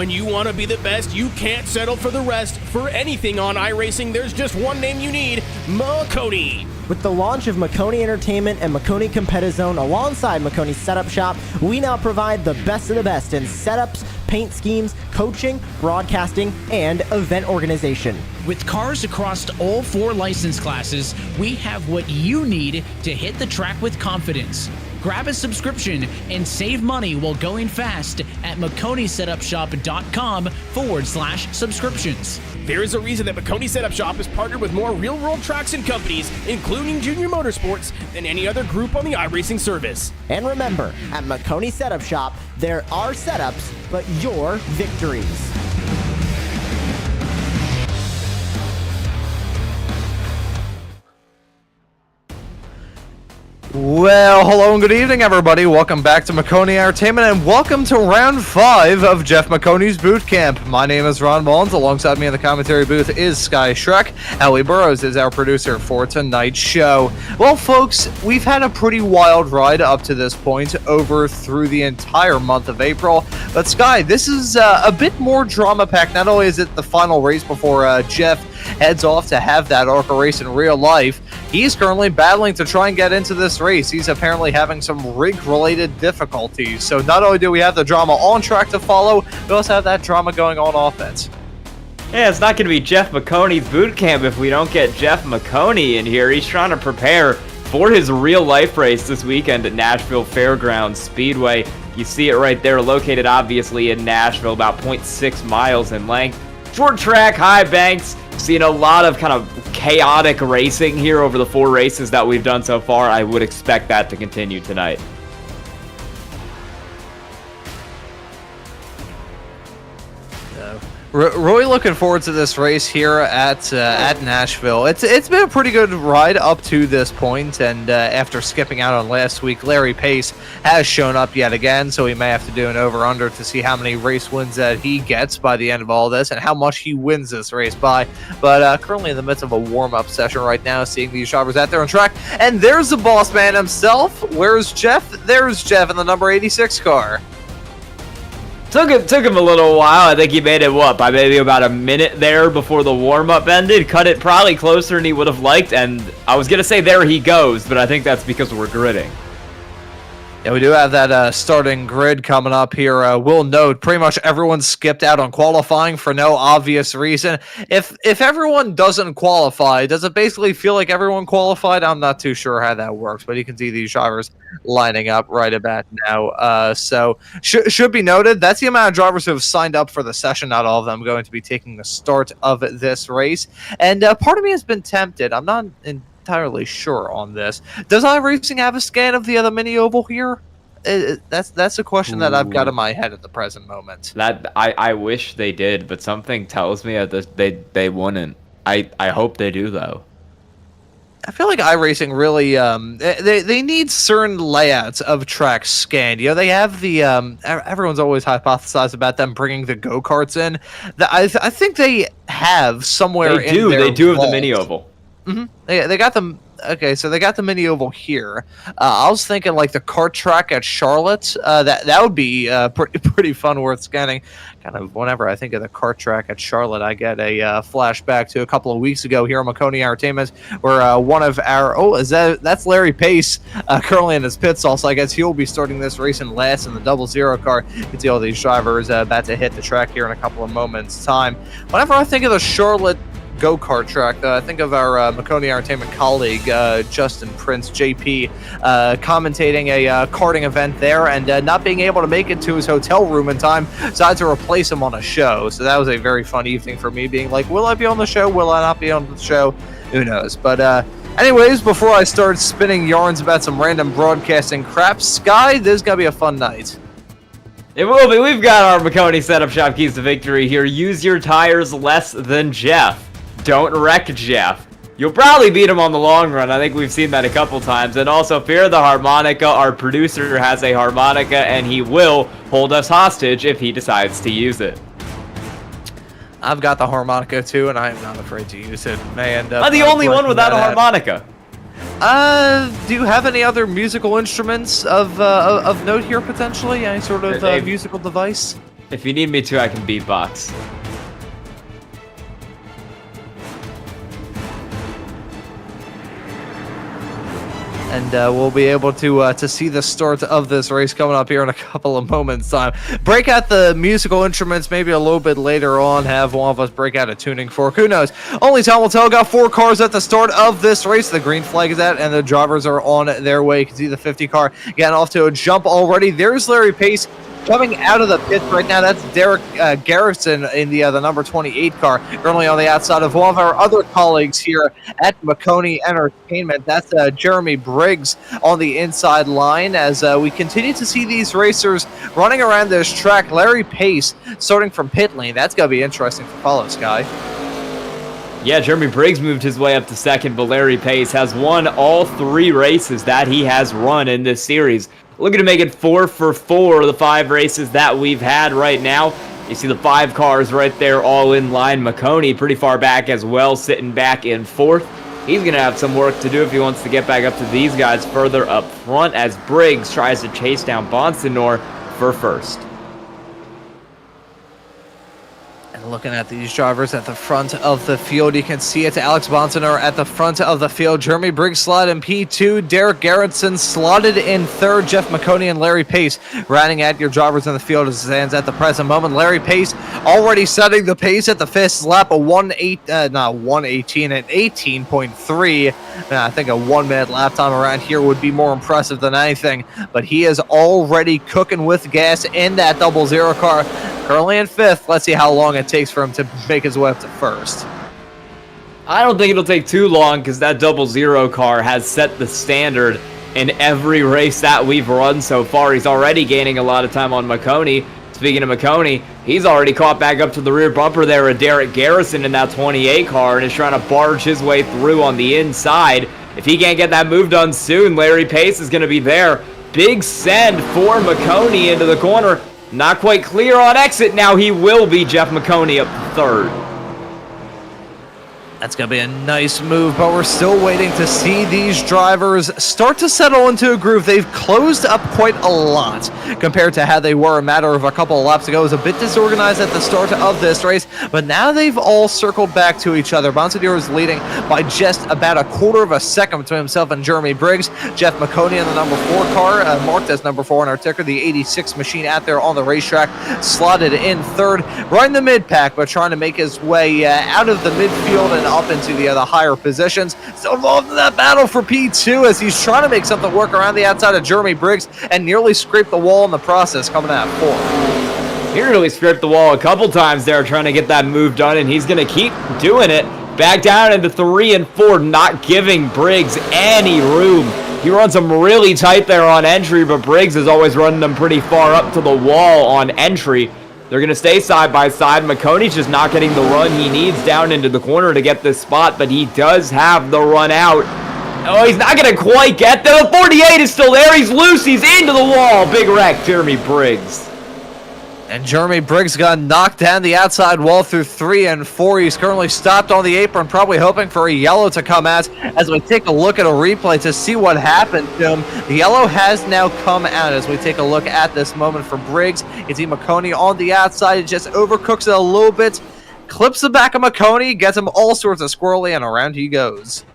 When you want to be the best, you can't settle for the rest. For anything on iRacing, there's just one name you need: Maconi. With the launch of Maconi Entertainment and Maconi Competizone alongside Maconi Setup Shop, we now provide the best of the best in setups, paint schemes, coaching, broadcasting, and event organization. With cars across all 4 license classes, we have what you need to hit the track with confidence. Grab a subscription and save money while going fast at MaconiSetupShop.com/subscriptions. There is a reason that Maconi Setup Shop is partnered with more real-world tracks and companies, including Junior Motorsports, than any other group on the iRacing service. And remember, at Maconi Setup Shop, there are setups, but your victories. Well, hello and good evening, everybody. Welcome back to Maconi Entertainment, and welcome to round 5 of Jeff Maconi's boot camp. My name is Ron Mullins. Alongside me in the commentary booth is Sky Shrek. Ellie Burrows is our producer for tonight's show. Well, folks, we've had a pretty wild ride up to this point over through the entire month of April. But Sky, this is a bit more drama-packed. Not only is it the final race before Jeff heads off to have that ARCA race in real life, he's currently battling to try and get into this race. He's apparently having some rig-related difficulties. So not only do we have the drama on track to follow, we also have that drama going on offense. Yeah, it's not going to be Jeff Maconi's boot camp if we don't get Jeff Maconi in here. He's trying to prepare for his real-life race this weekend at Nashville Fairgrounds Speedway. You see it right there, located obviously in Nashville, about 0.6 miles in length. Short track, high banks. Seen a lot of kind of chaotic racing here over the 4 races that we've done so far. I would expect that to continue tonight. Really looking forward to this race here at Nashville. It's been a pretty good ride up to this point, and after skipping out on last week, Larry Pace has shown up yet again, so we may have to do an over-under to see how many race wins that he gets by the end of all this and how much he wins this race by. But currently in the midst of a warm-up session right now, seeing these drivers out there on track, and there's the boss man himself. Where's Jeff? There's Jeff in the number 86 car. Took him a little while. I think he made it, by maybe about a minute there before the warm-up ended. Cut it probably closer than he would have liked, and I was going to say there he goes, but I think that's because we're gridding. Yeah, we do have that starting grid coming up here. We'll note pretty much everyone skipped out on qualifying for no obvious reason. If everyone doesn't qualify, does it basically feel like everyone qualified? I'm not too sure how that works, but you can see these drivers lining up right about now. So should be noted, that's the amount of drivers who have signed up for the session. Not all of them going to be taking the start of this race. And part of me has been tempted. I'm not entirely sure on this. Does iRacing have a scan of the mini oval here? That's a question that I've got in my head at the present moment. That I wish they did, but something tells me that they wouldn't. I hope they do though. I feel like iRacing really they need certain layouts of tracks scanned. You know, they have the everyone's always hypothesized about them bringing the go-karts in. I think they have somewhere they do have the mini oval. Mm-hmm. They got them. Okay, so they got the mini oval here. I was thinking like the kart track at Charlotte. That would be pretty fun, worth scanning. Kind of whenever I think of the kart track at Charlotte, I get a flashback to a couple of weeks ago here on Maconi Entertainment, where one of our that's Larry Pace currently in his pit stall. So I guess he'll be starting this race in last in the 00 car. You can see all these drivers about to hit the track here in a couple of moments' time. Whenever I think of the Charlotte go-kart track, I think of our Maconi Entertainment colleague Justin Prince, JP, commentating a karting event there and not being able to make it to his hotel room in time, so I had to replace him on a show. So that was a very fun evening for me, being like, will I be on the show? Will I not be on the show? Who knows? But anyways, before I start spinning yarns about some random broadcasting crap, Sky, this is going to be a fun night. It will be. We've got our Maconi Setup Shop keys to victory here. Use your tires less than Jeff. Don't wreck Jeff. You'll probably beat him on the long run. I think we've seen that a couple times. And also, fear the harmonica. Our producer has a harmonica, and he will hold us hostage if he decides to use it. I've got the harmonica too, and I am not afraid to use it. May end up. I'm the only one without a harmonica. Do you have any other musical instruments of note here potentially? Any sort of musical device? If you need me to, I can beatbox. And we'll be able to see the start of this race coming up here in a couple of moments' time. Break out the musical instruments maybe a little bit later on. Have one of us break out a tuning fork. Who knows? Only time will tell. Got 4 cars at the start of this race. The green flag is out, and the drivers are on their way. You can see the 50 car getting off to a jump already. There's Larry Pace coming out of the pits right now. That's Derek Garrison in the number 28 car, currently on the outside of one of our other colleagues here at Maconi Entertainment. That's Jeremy Briggs on the inside line as we continue to see these racers running around this track. Larry Pace starting from pit lane. That's going to be interesting to follow, Sky. Yeah, Jeremy Briggs moved his way up to second, but Larry Pace has won all 3 races that he has run in this series. Looking to make it 4 for 4 the 5 races that we've had right now. You see the 5 cars right there all in line. Maconi pretty far back as well, sitting back in 4th. He's going to have some work to do if he wants to get back up to these guys further up front as Briggs tries to chase down Bonsignor for first. Looking at these drivers at the front of the field, you can see it. Alex Bonsignor at the front of the field. Jeremy Briggs slotted in P2. Derek Garrison slotted in 3rd. Jeff Maconi and Larry Pace rounding out your drivers in the field as it stands at the present moment. Larry Pace already setting the pace at the 5th lap, an 18.3. I think a 1 minute lap time around here would be more impressive than anything, but he is already cooking with gas in that 00 car. Currently in 5th. Let's see how long it takes for him to make his way up to 1st. I don't think it'll take too long because that 00 car has set the standard in every race that we've run so far. He's already gaining a lot of time on Maconi. Speaking of Maconi, he's already caught back up to the rear bumper there of Derek Garrison in that 28 car and is trying to barge his way through on the inside. If he can't get that move done soon, Larry Pace is going to be there. Big send for Maconi into the corner. Not quite clear on exit. Now he will be Jeff Maconi up 3rd. That's going to be a nice move, but we're still waiting to see these drivers start to settle into a groove. They've closed up quite a lot compared to how they were a matter of a couple of laps ago. It was a bit disorganized at the start of this race, but now they've all circled back to each other. Bonsignor is leading by just about a 1/4 of a second between himself and Jeremy Briggs. Jeff Maconi in the number 4 car, marked as number 4 on our ticker, the 86 machine out there on the racetrack, slotted in 3rd, right in the mid-pack, but trying to make his way out of the midfield and up into the higher positions. Still involved in that battle for P2 as he's trying to make something work around the outside of Jeremy Briggs and nearly scraped the wall in the process, coming out 4th. He really scraped the wall a couple times there trying to get that move done, and he's going to keep doing it. Back down into 3 and 4, not giving Briggs any room. He runs them really tight there on entry, but Briggs is always running them pretty far up to the wall on entry. They're going to stay side by side. Maconi's just not getting the run he needs down into the corner to get this spot, but he does have the run out. Oh, he's not going to quite get there. The 48 is still there. He's loose. He's into the wall. Big wreck, Jeremy Briggs. And Jeremy Briggs got knocked down the outside wall through 3 and 4. He's currently stopped on the apron, probably hoping for a yellow to come out as we take a look at a replay to see what happened to him. The yellow has now come out as we take a look at this moment for Briggs. You see Maconi on the outside. It just overcooks it a little bit, clips the back of Maconi, gets him all sorts of squirrely, and around he goes.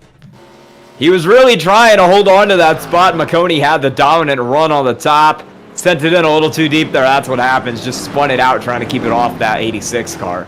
He was really trying to hold on to that spot. Maconi had the dominant run on the top. Sent it in a little too deep there. That's what happens. Just spun it out trying to keep it off that 86 car.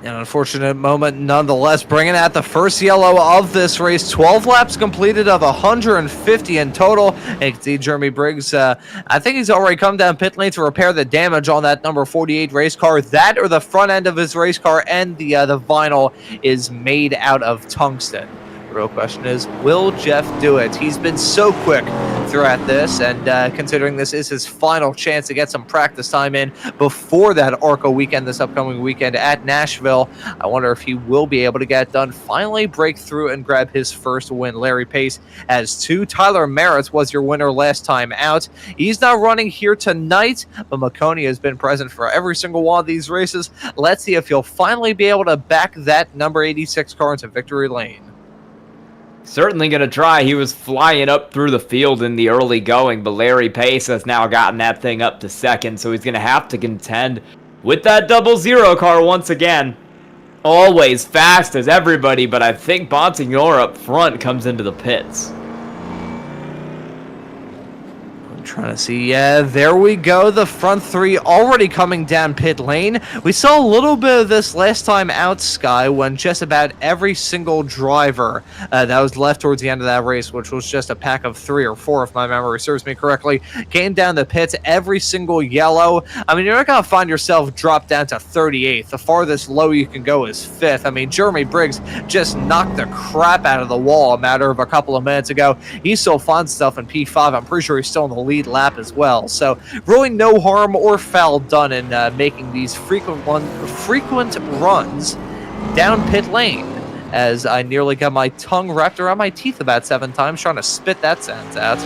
An unfortunate moment nonetheless, bringing out the first yellow of this race. 12 laps completed of 150 in total. And you can see Jeremy Briggs, I think he's already come down pit lane to repair the damage on that number 48 race car. That or the front end of his race car and the vinyl is made out of tungsten. The real question is, will Jeff do it? He's been so quick throughout this, and considering this is his final chance to get some practice time in before that ARCA weekend, this upcoming weekend at Nashville, I wonder if he will be able to get it done, finally break through and grab his first win. Larry Pace has 2. Tyler Merritt was your winner last time out. He's not running here tonight, but Maconi has been present for every single one of these races. Let's see if he'll finally be able to back that number 86 car into victory lane. Certainly going to try. He was flying up through the field in the early going, but Larry Pace has now gotten that thing up to second, so he's going to have to contend with that 00 car once again. Always fast as everybody, but I think Bonsignor up front comes into the pits. Trying to see, yeah, there we go. The front three already coming down pit lane. We saw a little bit of this last time out, Sky, when just about every single driver that was left towards the end of that race, which was just a pack of 3 or 4, if my memory serves me correctly, came down the pits, every single yellow. I mean, you're not going to find yourself drop down to 38th. The farthest low you can go is 5th. I mean, Jeremy Briggs just knocked the crap out of the wall a matter of a couple of minutes ago. He still finds stuff in P5. I'm pretty sure he's still in the lead lap as well, so really no harm or foul done in making these frequent runs down pit lane, as I nearly got my tongue wrapped around my teeth about 7 times trying to spit that sentence out.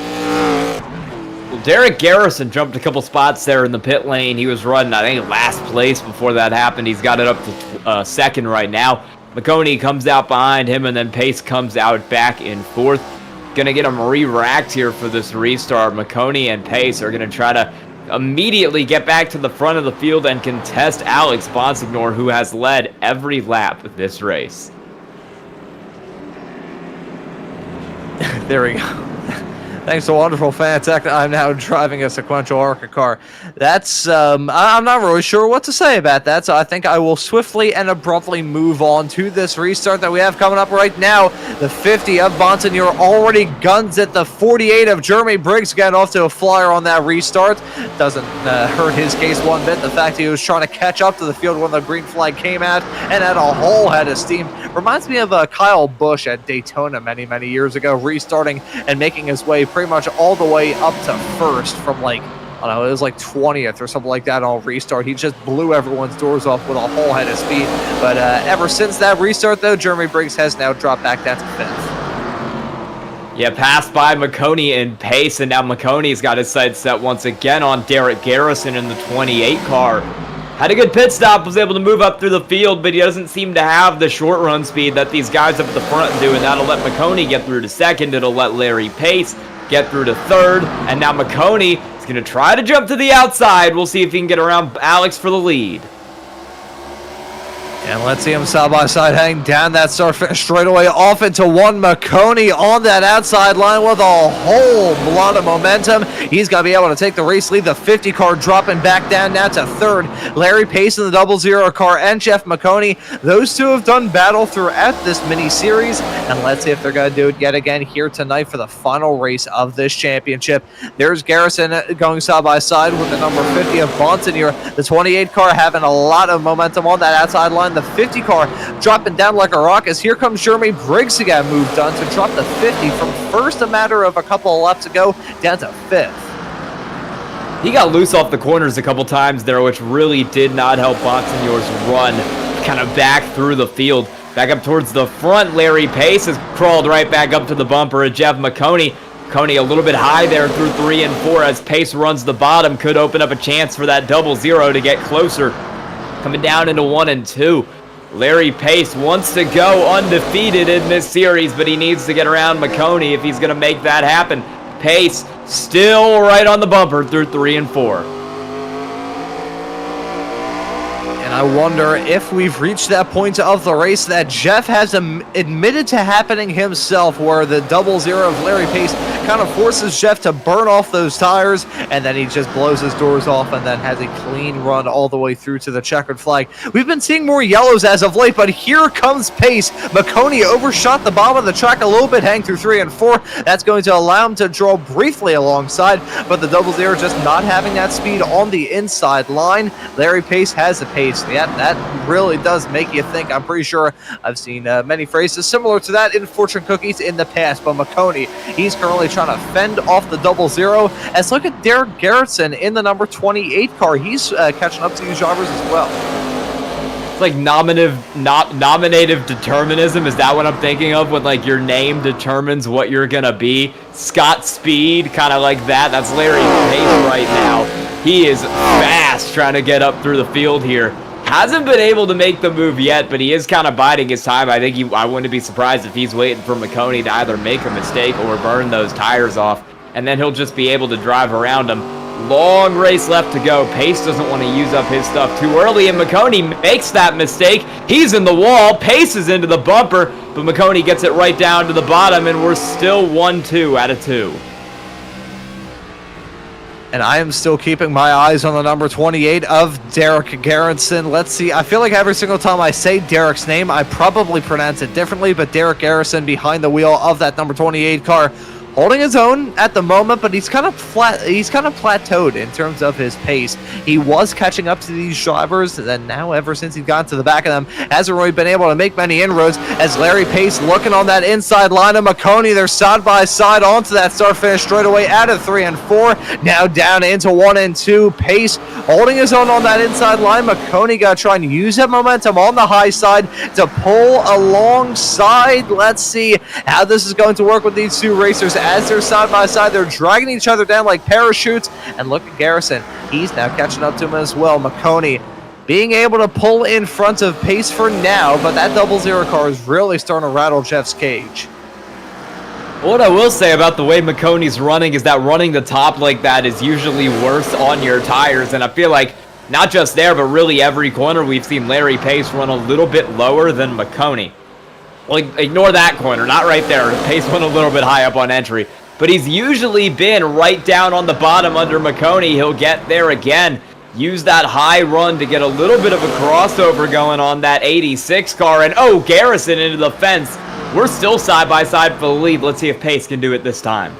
Well, Derek Garrison jumped a couple spots there in the pit lane. He was running, I think, last place before that happened. He's got it up to second right now. Maconi comes out behind him, and then Pace comes out back in 4th. Gonna get him re-racked here for this restart. Maconi and Pace are gonna try to immediately get back to the front of the field and contest Alex Bonsignor, who has led every lap of this race. There we go. Thanks to wonderful Fanatec, I'm now driving a sequential ARCA car. That's, I'm not really sure what to say about that, so I think I will swiftly and abruptly move on to this restart that we have coming up right now. The 50 of Bonsignor already guns at the 48 of Jeremy Briggs, getting off to a flyer on that restart. Doesn't hurt his case one bit. The fact he was trying to catch up to the field when the green flag came out and had a whole head of steam. Reminds me of Kyle Busch at Daytona many years ago, restarting and making his way pretty much all the way up to first from, like, I don't know, it was like 20th or something like that on restart. He just blew everyone's doors off with a whole head of speed. But ever since that restart, though, Jeremy Briggs has now dropped back down to 5th. Yeah, passed by Maconi and Pace, and now Maconi's got his sights set once again on Derek Garrison in the 28 car. Had a good pit stop, was able to move up through the field, but he doesn't seem to have the short run speed that these guys up at the front do, and that'll let Maconi get through to 2nd. It'll let Larry Pace get through to 3rd, and now Maconi is going to try to jump to the outside. We'll see if he can get around Alex for the lead. And let's see him side by side heading down that start finish straightaway off into one. Maconi on that outside line with a whole lot of momentum. He's going to be able to take the race lead. The 50 car dropping back down now to 3rd. Larry Pace in the 00 car and Jeff Maconi. Those two have done battle throughout this mini series. And let's see if they're going to do it yet again here tonight for the final race of this championship. There's Garrison going side by side with the number 50 of Bonsignor. The 28 car having a lot of momentum on that outside line. The 50 car dropping down like a rock as here comes Jeremy Briggs again, moved on to drop the 50 from first a matter of a couple of laps ago down to 5th. He got loose off the corners a couple times there, which really did not help Bonsignor's run kind of back through the field. Back up towards the front, Larry Pace has crawled right back up to the bumper of Jeff Maconi. Maconi a little bit high there through 3 and 4 as Pace runs the bottom. Could open up a chance for that 00 to get closer. Coming down into 1 and 2. Larry Pace wants to go undefeated in this series, but he needs to get around Maconi if he's going to make that happen. Pace still right on the bumper through 3 and 4. And I wonder if we've reached that point of the race that Jeff has admitted to happening himself, where the 00 of Larry Pace kind of forces Jeff to burn off those tires, and then he just blows his doors off and then has a clean run all the way through to the checkered flag. We've been seeing more yellows as of late, but here comes Pace. Maconi overshot the bottom of the track a little bit, hang through 3 and 4. That's going to allow him to draw briefly alongside, but the 00 just not having that speed on the inside line. Larry Pace has the pace. Yeah, that really does make you think. I'm pretty sure I've seen many phrases similar to that in fortune cookies in the past, but Maconi, he's currently trying to fend off the 00. As look at Derek Garrison in the number 28 car. He's catching up to these drivers as well. It's like nominative determinism. Is that what I'm thinking of when, like, your name determines what you're gonna be? Scott Speed, kind of like that. That's Larry Pace right now. He is fast trying to get up through the field here. Hasn't been able to make the move yet, but he is kind of biding his time. I think I wouldn't be surprised if he's waiting for Maconi to either make a mistake or burn those tires off, and then he'll just be able to drive around him. Long race left to go. Pace doesn't want to use up his stuff too early, and Maconi makes that mistake. He's in the wall. Pace is into the bumper, but Maconi gets it right down to the bottom, and we're still 1-2 out of 2. And I am still keeping my eyes on the number 28 of Derek Garrison. Let's see. I feel like every single time I say Derek's name, I probably pronounce it differently, but Derek Garrison behind the wheel of that number 28 car, holding his own at the moment, but he's kind of flat. He's kind of plateaued in terms of his pace. He was catching up to these drivers, and now ever since he got to the back of them, hasn't really been able to make many inroads. As Larry Pace looking on that inside line of Maconi, they're side by side onto that start-finish straightaway out of 3 and 4. Now down into 1 and 2. Pace holding his own on that inside line. Maconi got to try and use that momentum on the high side to pull alongside. Let's see how this is going to work with these two racers. As they're side by side, they're dragging each other down like parachutes. And look at Garrison. He's now catching up to him as well. Maconi being able to pull in front of Pace for now, but that 00 car is really starting to rattle Jeff's cage. What I will say about the way Maconi's running is that running the top like that is usually worse on your tires. And I feel like not just there, but really every corner we've seen Larry Pace run a little bit lower than Maconi. Well, ignore that corner, not right there. Pace went a little bit high up on entry. But he's usually been right down on the bottom under Maconi. He'll get there again. Use that high run to get a little bit of a crossover going on that 86 car. And oh, Garrison into the fence. We're still side by side for the lead. Let's see if Pace can do it this time.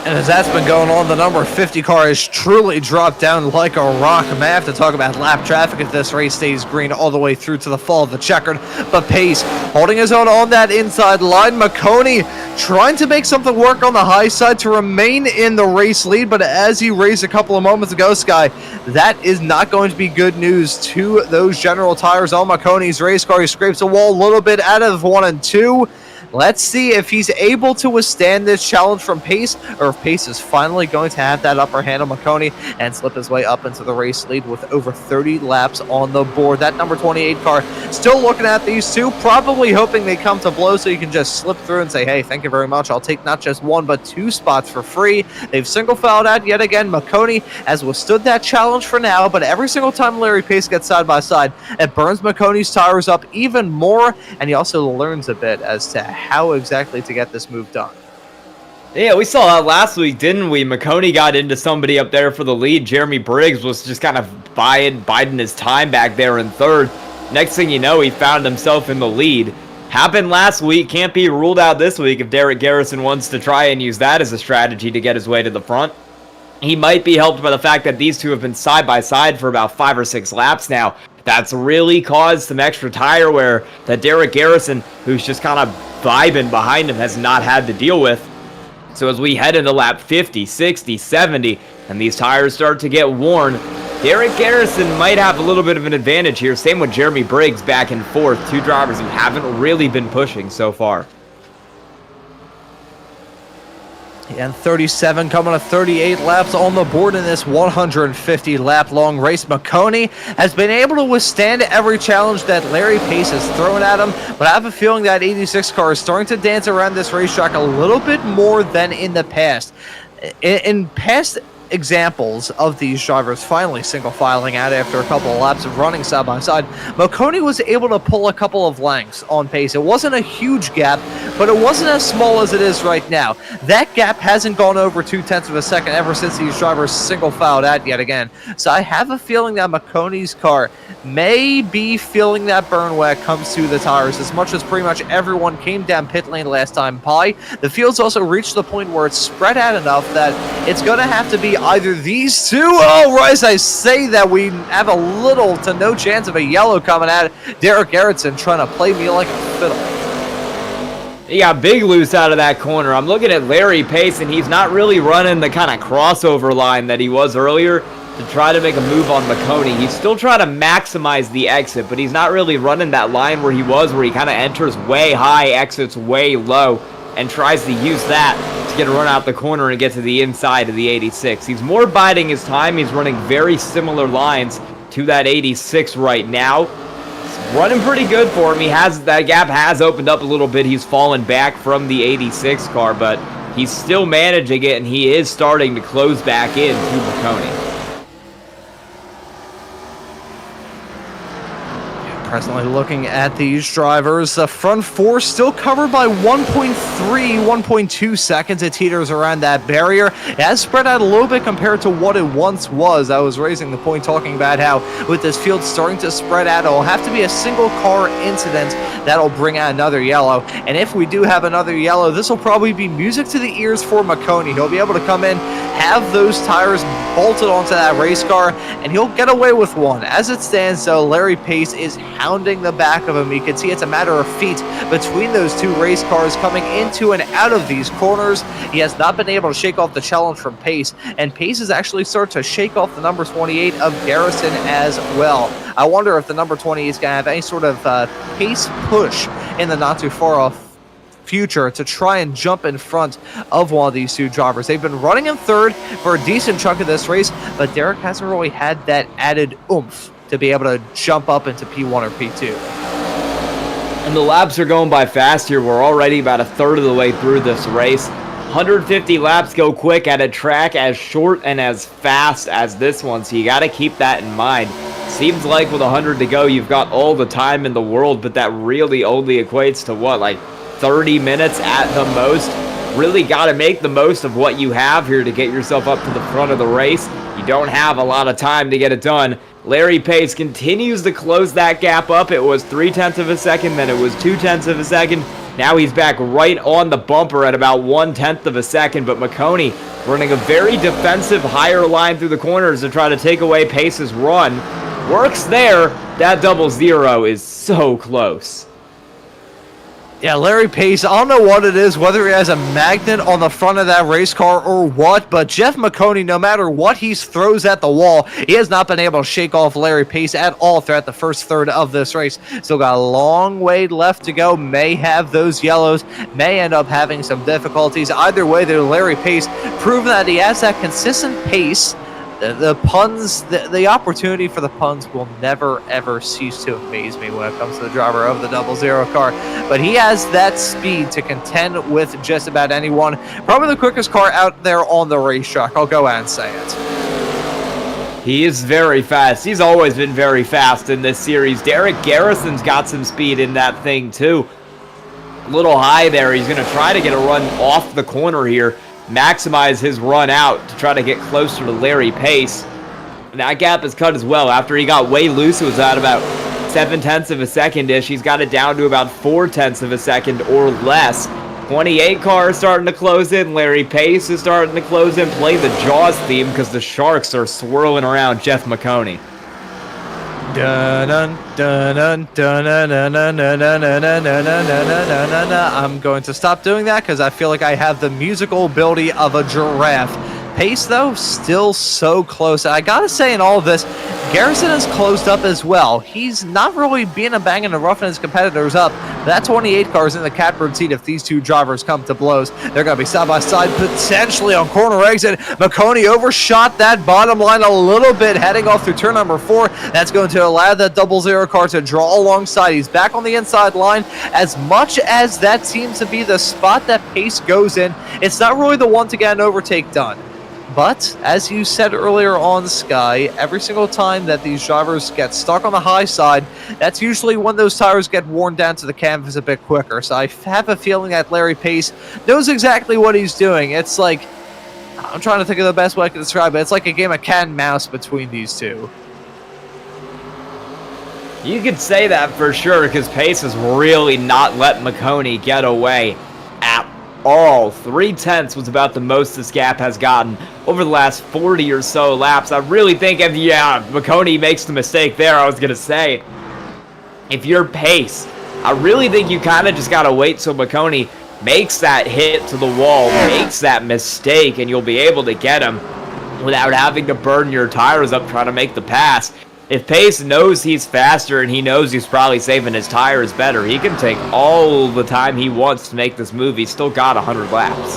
And as that's been going on, the number 50 car has truly dropped down like a rock. I may have to talk about lap traffic if this race stays green all the way through to the fall of the checkered. But Pace holding his own on that inside line. Maconi trying to make something work on the high side to remain in the race lead. But as he raised a couple of moments ago, Sky, that is not going to be good news to those General tires on Maconi's race car. He scrapes a wall a little bit out of 1 and 2. Let's see if he's able to withstand this challenge from Pace, or if Pace is finally going to have that upper hand on Maconi and slip his way up into the race lead with over 30 laps on the board. That number 28 car still looking at these two, probably hoping they come to blows so you can just slip through and say, hey, thank you very much. I'll take not just 1, but 2 spots for free. They've single fouled out yet again. Maconi has withstood that challenge for now, but every single time Larry Pace gets side by side, it burns Maconi's tires up even more, and he also learns a bit as to how exactly to get this move done. Yeah, we saw that last week, didn't we? Maconi got into somebody up there for the lead. Jeremy Briggs was just kind of biding his time back there in third. Next thing you know, he found himself in the lead. Happened last week, can't be ruled out this week if Derek Garrison wants to try and use that as a strategy to get his way to the front. He might be helped by the fact that these two have been side by side for about 5 or 6 laps now. That's really caused some extra tire wear that Derek Garrison, who's just kind of vibing behind him, has not had to deal with. So as we head into lap 50, 60, 70, and these tires start to get worn, Derek Garrison might have a little bit of an advantage here. Same with Jeremy Briggs back and forth. 2 drivers who haven't really been pushing so far. And 37 coming to 38 laps on the board in this 150 lap long race. Maconi has been able to withstand every challenge that Larry Pace has thrown at him, but I have a feeling that 86 car is starting to dance around this racetrack a little bit more than in the past. In past examples of these drivers finally single filing out after a couple of laps of running side by side, Maconi was able to pull a couple of lengths on Pace. It wasn't a huge gap, but it wasn't as small as it is right now. That gap hasn't gone over 0.2 of a second ever since these drivers single filed out yet again. So I have a feeling that Maconi's car may be feeling that burn when it comes to the tires, as much as pretty much everyone came down pit lane last time by. The field's also reached the point where it's spread out enough that it's going to have to be either these two. Oh, right, as I say that, we have a little to no chance of a yellow coming at Derek Garrison trying to play me like a fiddle. He got big loose out of that corner. I'm looking at Larry Pace, and he's not really running the kind of crossover line that he was earlier to try to make a move on Maconi. He's still trying to maximize the exit, but he's not really running that line where he was, where he kind of enters way high, exits way low, and tries to use that to get a run out the corner and get to the inside of the 86. He's more biding his time. He's running very similar lines to that 86 right now. It's running pretty good for him. That gap has opened up a little bit. He's fallen back from the 86 car, but he's still managing it, and he is starting to close back in to Maconi. Presently looking at these drivers, the front four still covered by 1.3, 1.2 seconds. It teeters around that barrier. It has spread out a little bit compared to what it once was. I was raising the point talking about how with this field starting to spread out, it'll have to be a single car incident that'll bring out another yellow. And if we do have another yellow, this will probably be music to the ears for Maconi. He'll be able to come in, have those tires bolted onto that race car, and he'll get away with one. As it stands, though, Larry Pace is hounding the back of him. You can see it's a matter of feet between those two race cars coming into and out of these corners. He has not been able to shake off the challenge from Pace, and Pace is actually starting to shake off the number 28 of Garrison as well. I wonder if the number 28 is going to have any sort of pace push in the not too far off future to try and jump in front of one of these two drivers. They've been running in third for a decent chunk of this race, but Derek hasn't really had that added oomph to be able to jump up into P1 or P2. And the laps are going by fast here. We're already about a third of the way through this race. 150 laps go quick at a track as short and as fast as this one, so you got to keep that in mind. Seems like with 100 to go, you've got all the time in the world, but that really only equates to what, like 30 minutes at the most? Really got to make the most of what you have here to get yourself up to the front of the race. You don't have a lot of time to get it done. Larry Pace continues to close that gap up. It was 0.3 of a second, then it was 0.2 of a second. Now he's back right on the bumper at about 0.1 of a second, but Maconi running a very defensive higher line through the corners to try to take away Pace's run. Works there. That 0-0 is so close. Yeah, Larry Pace, I don't know what it is, whether he has a magnet on the front of that race car or what, but Jeff Maconi, no matter what he throws at the wall, he has not been able to shake off Larry Pace at all throughout the first third of this race. Still got a long way left to go, may have those yellows, may end up having some difficulties. Either way, there, Larry Pace proving that he has that consistent pace. The puns, the opportunity for the puns will never, ever cease to amaze me when it comes to the driver of the 0-0 car. But he has that speed to contend with just about anyone. Probably the quickest car out there on the racetrack. I'll go ahead and say it. He is very fast. He's always been very fast in this series. Derek Garrison's got some speed in that thing, too. A little high there. He's going to try to get a run off the corner here. Maximize his run out to try to get closer to Larry Pace. And that gap is cut as well. After he got way loose, it was at about 0.7 of a second-ish. He's got it down to about 0.4 of a second or less. 28 car is starting to close in. Larry Pace is starting to close in. Play the Jaws theme because the sharks are swirling around Jeff Maconi. I'm going to stop doing that because I feel like I have the musical ability of a giraffe. Pace, though, still so close. I gotta say, in all of this, Garrison is closed up as well. He's not really being a bang and a roughing his competitors up. That 28 car is in the catbird seat if these two drivers come to blows. They're going to be side by side, potentially on corner exit. Maconi overshot that bottom line a little bit, heading off through turn number 4. That's going to allow that 0-0 car to draw alongside. He's back on the inside line. As much as that seems to be the spot that Pace goes in, it's not really the one to get an overtake done. But, as you said earlier on, Sky, every single time that these drivers get stuck on the high side, that's usually when those tires get worn down to the canvas a bit quicker. So I have a feeling that Larry Pace knows exactly what he's doing. It's like, I'm trying to think of the best way I can describe it. It's like a game of cat and mouse between these two. You could say that for sure, because Pace has really not let Maconi get away at all. 0.3 was about the most this gap has gotten over the last 40 or so laps. I really think if, Maconi makes the mistake there, I was going to say, if you're Pace, I really think you kind of just got to wait till Maconi makes that hit to the wall, makes that mistake, and you'll be able to get him without having to burn your tires up trying to make the pass. If Pace knows he's faster and he knows he's probably saving his tires better, he can take all the time he wants to make this move. He's still got 100 laps.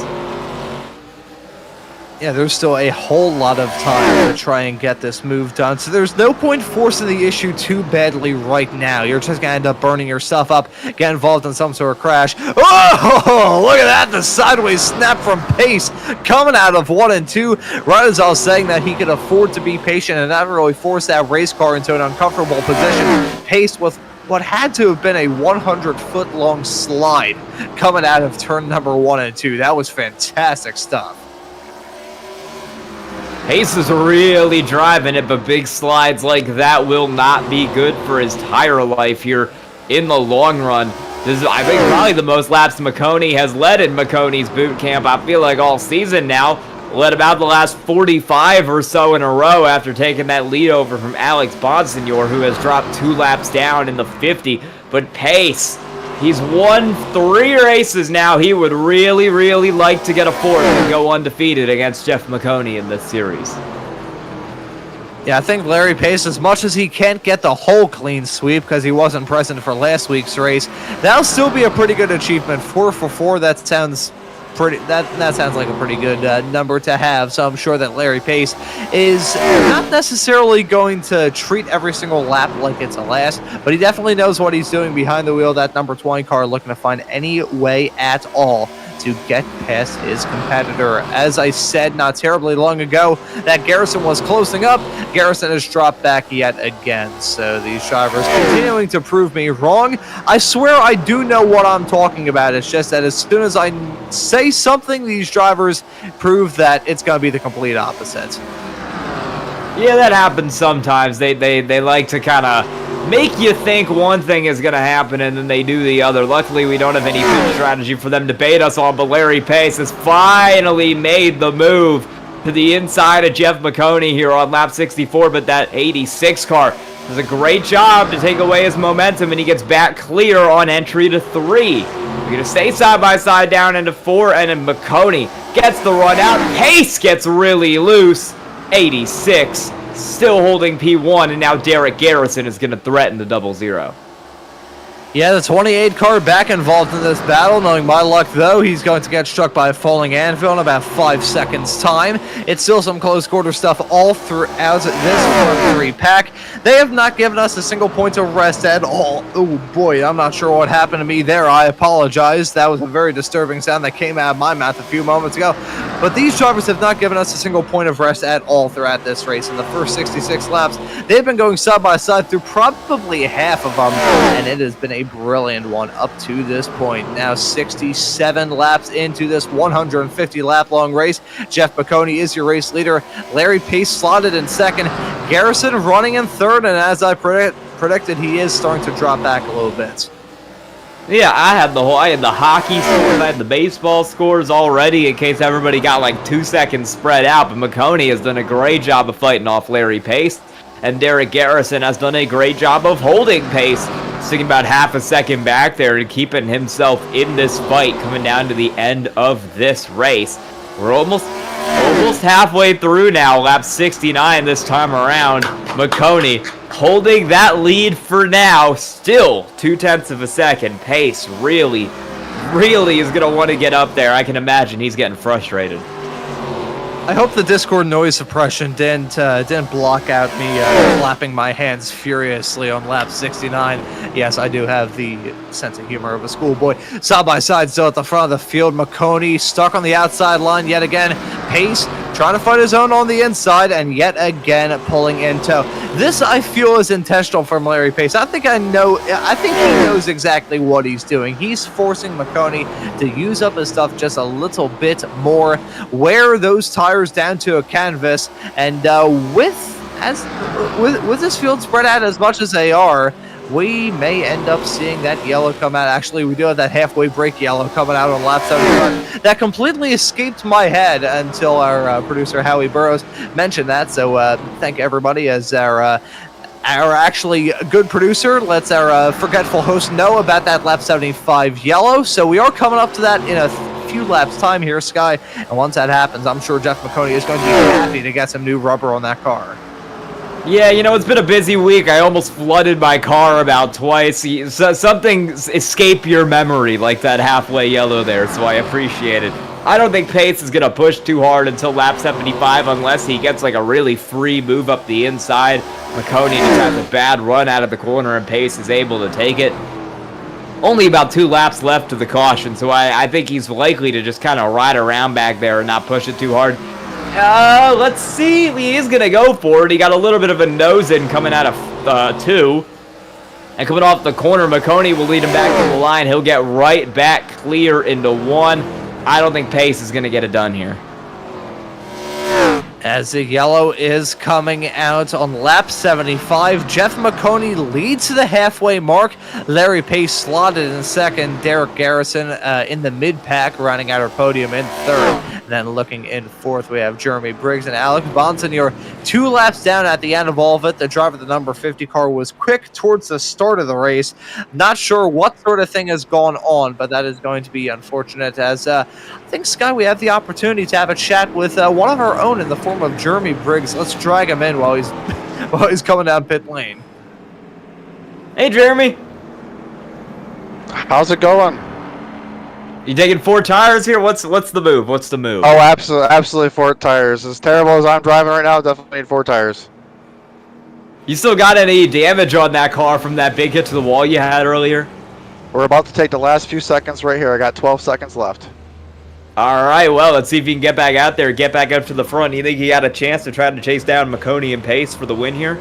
Yeah, there's still a whole lot of time to try and get this move done. So there's no point forcing the issue too badly right now. You're just going to end up burning yourself up, get involved in some sort of crash. Oh, look at that. The sideways snap from Pace coming out of 1 and 2. Right as I was saying that he could afford to be patient and not really force that race car into an uncomfortable position. Pace with what had to have been a 100-foot long slide coming out of turn number 1 and 2. That was fantastic stuff. Pace is really driving it, but big slides like that will not be good for his tire life here in the long run. This is, I think, probably the most laps Maconi has led in Maconi's boot camp. I feel like all season now. Led about the last 45 or so in a row after taking that lead over from Alex Bonsignor, who has dropped 2 laps down in the 50. But Pace, he's won 3 races now. He would really, really like to get a 4th and go undefeated against Jeff Maconi in this series. Yeah, I think Larry Pace, as much as he can't get the whole clean sweep because he wasn't present for last week's race, that'll still be a pretty good achievement. 4 for 4, that sounds pretty. That sounds like a pretty good number to have. So I'm sure that Larry Pace is not necessarily going to treat every single lap like it's a last, but he definitely knows what he's doing behind the wheel of that number 20 car, looking to find any way at all to get past his competitor. As I said not terribly long ago, that Garrison was closing up. Garrison has dropped back yet again. So these drivers continuing to prove me wrong. I swear I do know what I'm talking about. It's just that as soon as I say something, these drivers prove that it's going to be the complete opposite. Yeah, that happens sometimes. They like to kind of make you think one thing is going to happen and then they do the other. Luckily, we don't have any good strategy for them to bait us on, but Larry Pace has finally made the move to the inside of Jeff Maconi here on lap 64, but that 86 car does a great job to take away his momentum, and he gets back clear on entry to 3. We're going to stay side by side down into 4, and then Maconi gets the run out. Pace gets really loose. 86 still holding P1, and now Derek Garrison is going to threaten the 0-0. Yeah, the 28 car back involved in this battle. Knowing my luck, though, he's going to get struck by a falling anvil in about 5 seconds' time. It's still some close quarter stuff all throughout this front 3 pack. They have not given us a single point of rest at all. Oh boy, I'm not sure what happened to me there. I apologize. That was a very disturbing sound that came out of my mouth a few moments ago. But these drivers have not given us a single point of rest at all throughout this race. In the first 66 laps, they've been going side by side through probably half of them, and it has been a brilliant one up to this point. Now 67 laps into this 150 lap long race. Jeff Maconi is your race leader. Larry Pace slotted in second. Garrison running in third, and as I predicted, he is starting to drop back a little bit. Yeah, I had the hockey scores, I had the baseball scores already in case everybody got like 2 seconds spread out, but Maconi has done a great job of fighting off Larry Pace, and Derek Garrison has done a great job of holding Pace, sticking about half a second back there and keeping himself in this fight coming down to the end of this race. We're almost halfway through now, lap 69 this time around. Maconi holding that lead for now, still 0.2 of a second. Pace really is going to want to get up there. I can imagine he's getting frustrated. I hope the Discord noise suppression didn't block out me clapping my hands furiously on lap 69. Yes, I do have the sense of humor of a schoolboy. Side by side still at the front of the field. Maconi stuck on the outside line yet again. Pace trying to find his own on the inside, and yet again pulling in tow. This, I feel, is intentional from Larry Pace. I think he knows exactly what he's doing. He's forcing Maconi to use up his stuff just a little bit more, wear those tires down to a canvas, and with this field spread out as much as they are, we may end up seeing that yellow come out. Actually, we do have that halfway break yellow coming out on lap 75. That completely escaped my head until our producer Howie Burrows mentioned that. So thank everybody, as our actually good producer lets our forgetful host know about that lap 75 yellow. So we are coming up to that in a few laps time here, Sky. And once that happens, I'm sure Jeff Maconi is going to be happy to get some new rubber on that car. Yeah, you know, it's been a busy week. I almost flooded my car about twice. Something escaped your memory, like that halfway yellow there, so I appreciate it. I don't think Pace is going to push too hard until lap 75 unless he gets like a really free move up the inside. Maconi just has a bad run out of the corner and Pace is able to take it. Only about 2 laps left to the caution, so I think he's likely to just kind of ride around back there and not push it too hard. Let's see. He is going to go for it. He got a little bit of a nose-in coming out of 2. And coming off the corner, Maconi will lead him back to the line. He'll get right back clear into 1. I don't think Pace is going to get it done here. As the yellow is coming out on lap 75, Jeff Maconi leads to the halfway mark. Larry Pace slotted in second. Derek Garrison in the mid-pack, running out our podium in third. And then looking in fourth, we have Jeremy Briggs and Alec Bonsignor 2 laps down at the end of all of it. The driver of the number 50 car was quick towards the start of the race. Not sure what sort of thing has gone on, but that is going to be unfortunate. As I think, Sky, we have the opportunity to have a chat with one of our own in the form of Jeremy Briggs. Let's drag him in while he's coming down pit lane. Hey, Jeremy. How's it going? You taking 4 tires here? What's the move? What's the move? Oh, absolutely 4 tires. As terrible as I'm driving right now, definitely need 4 tires. You still got any damage on that car from that big hit to the wall you had earlier? We're about to take the last few seconds right here. I got 12 seconds left. All right, well, let's see if you can get back out there, get back up to the front. You think you got a chance to try to chase down Maconi and Pace for the win here?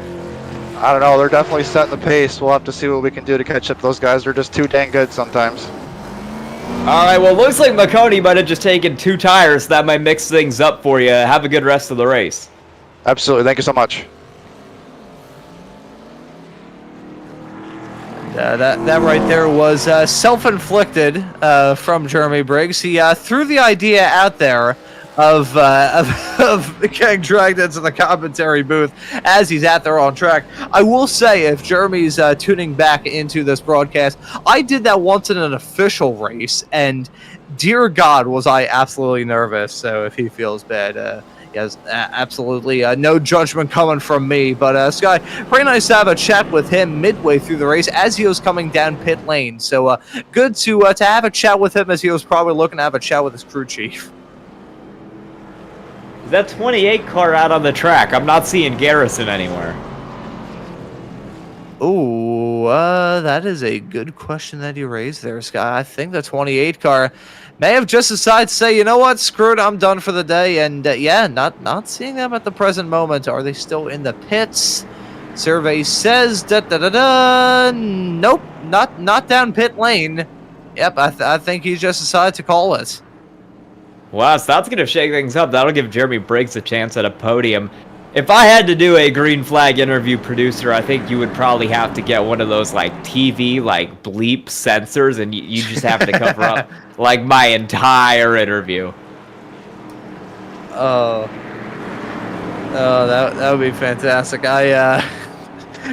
I don't know. They're definitely setting the pace. We'll have to see what we can do to catch up to those guys. They're just too dang good sometimes. All right, well, looks like Maconi might have just taken 2 tires. So that might mix things up for you. Have a good rest of the race. Absolutely. Thank you so much. That right there was self-inflicted from Jeremy Briggs. He threw the idea out there of getting dragged into the commentary booth as he's out there on track. I will say, if Jeremy's tuning back into this broadcast, I did that once in an official race, and dear God, was I absolutely nervous. So if he feels bad, yes, absolutely no judgment coming from me. But Sky, pretty nice to have a chat with him midway through the race as he was coming down pit lane. So good to have a chat with him as he was probably looking to have a chat with his crew chief. Is that 28 car out on the track? I'm not seeing Garrison anywhere. Ooh, that is a good question that you raised there, Sky. I think the 28 car may have just decided to say, you know what, screw it, I'm done for the day. And yeah, not seeing them at the present moment. Are they still in the pits? Survey says nope, not down pit lane. Yep, I think he just decided to call it. Wow, so that's going to shake things up. That'll give Jeremy Briggs a chance at a podium. If I had to do a green flag interview producer, I think you would probably have to get one of those like TV like bleep sensors, and you just have to cover up like my entire interview. Oh, that would be fantastic. I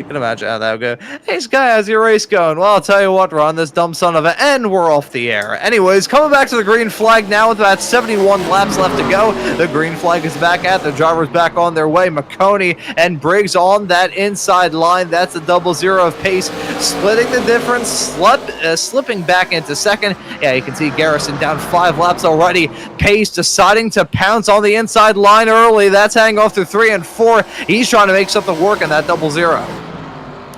can imagine how that would go. Hey, Sky, how's your race going? Well, I'll tell you what, we're on this dumb son of a, and we're off the air. Anyways, coming back to the green flag now with about 71 laps left to go. The green flag is back at the drivers back on their way. Maconi and Briggs on that inside line. That's a 0-0 of pace, splitting the difference, slipping back into second. Yeah, you can see Garrison down 5 laps already. Pace deciding to pounce on the inside line early. That's hanging off through 3 and 4. He's trying to make something work in that 0-0.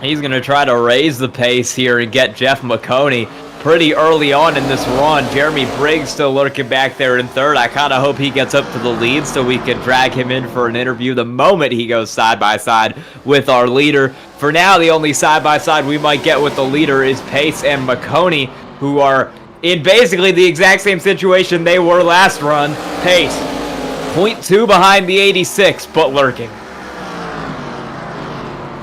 He's going to try to raise the pace here and get Jeff Maconi pretty early on in this run. Jeremy Briggs still lurking back there in third. I kind of hope he gets up to the lead so we can drag him in for an interview the moment he goes side-by-side with our leader. For now, the only side-by-side we might get with the leader is Pace and Maconi, who are in basically the exact same situation they were last run. Pace, 0.2 behind the 86, but lurking.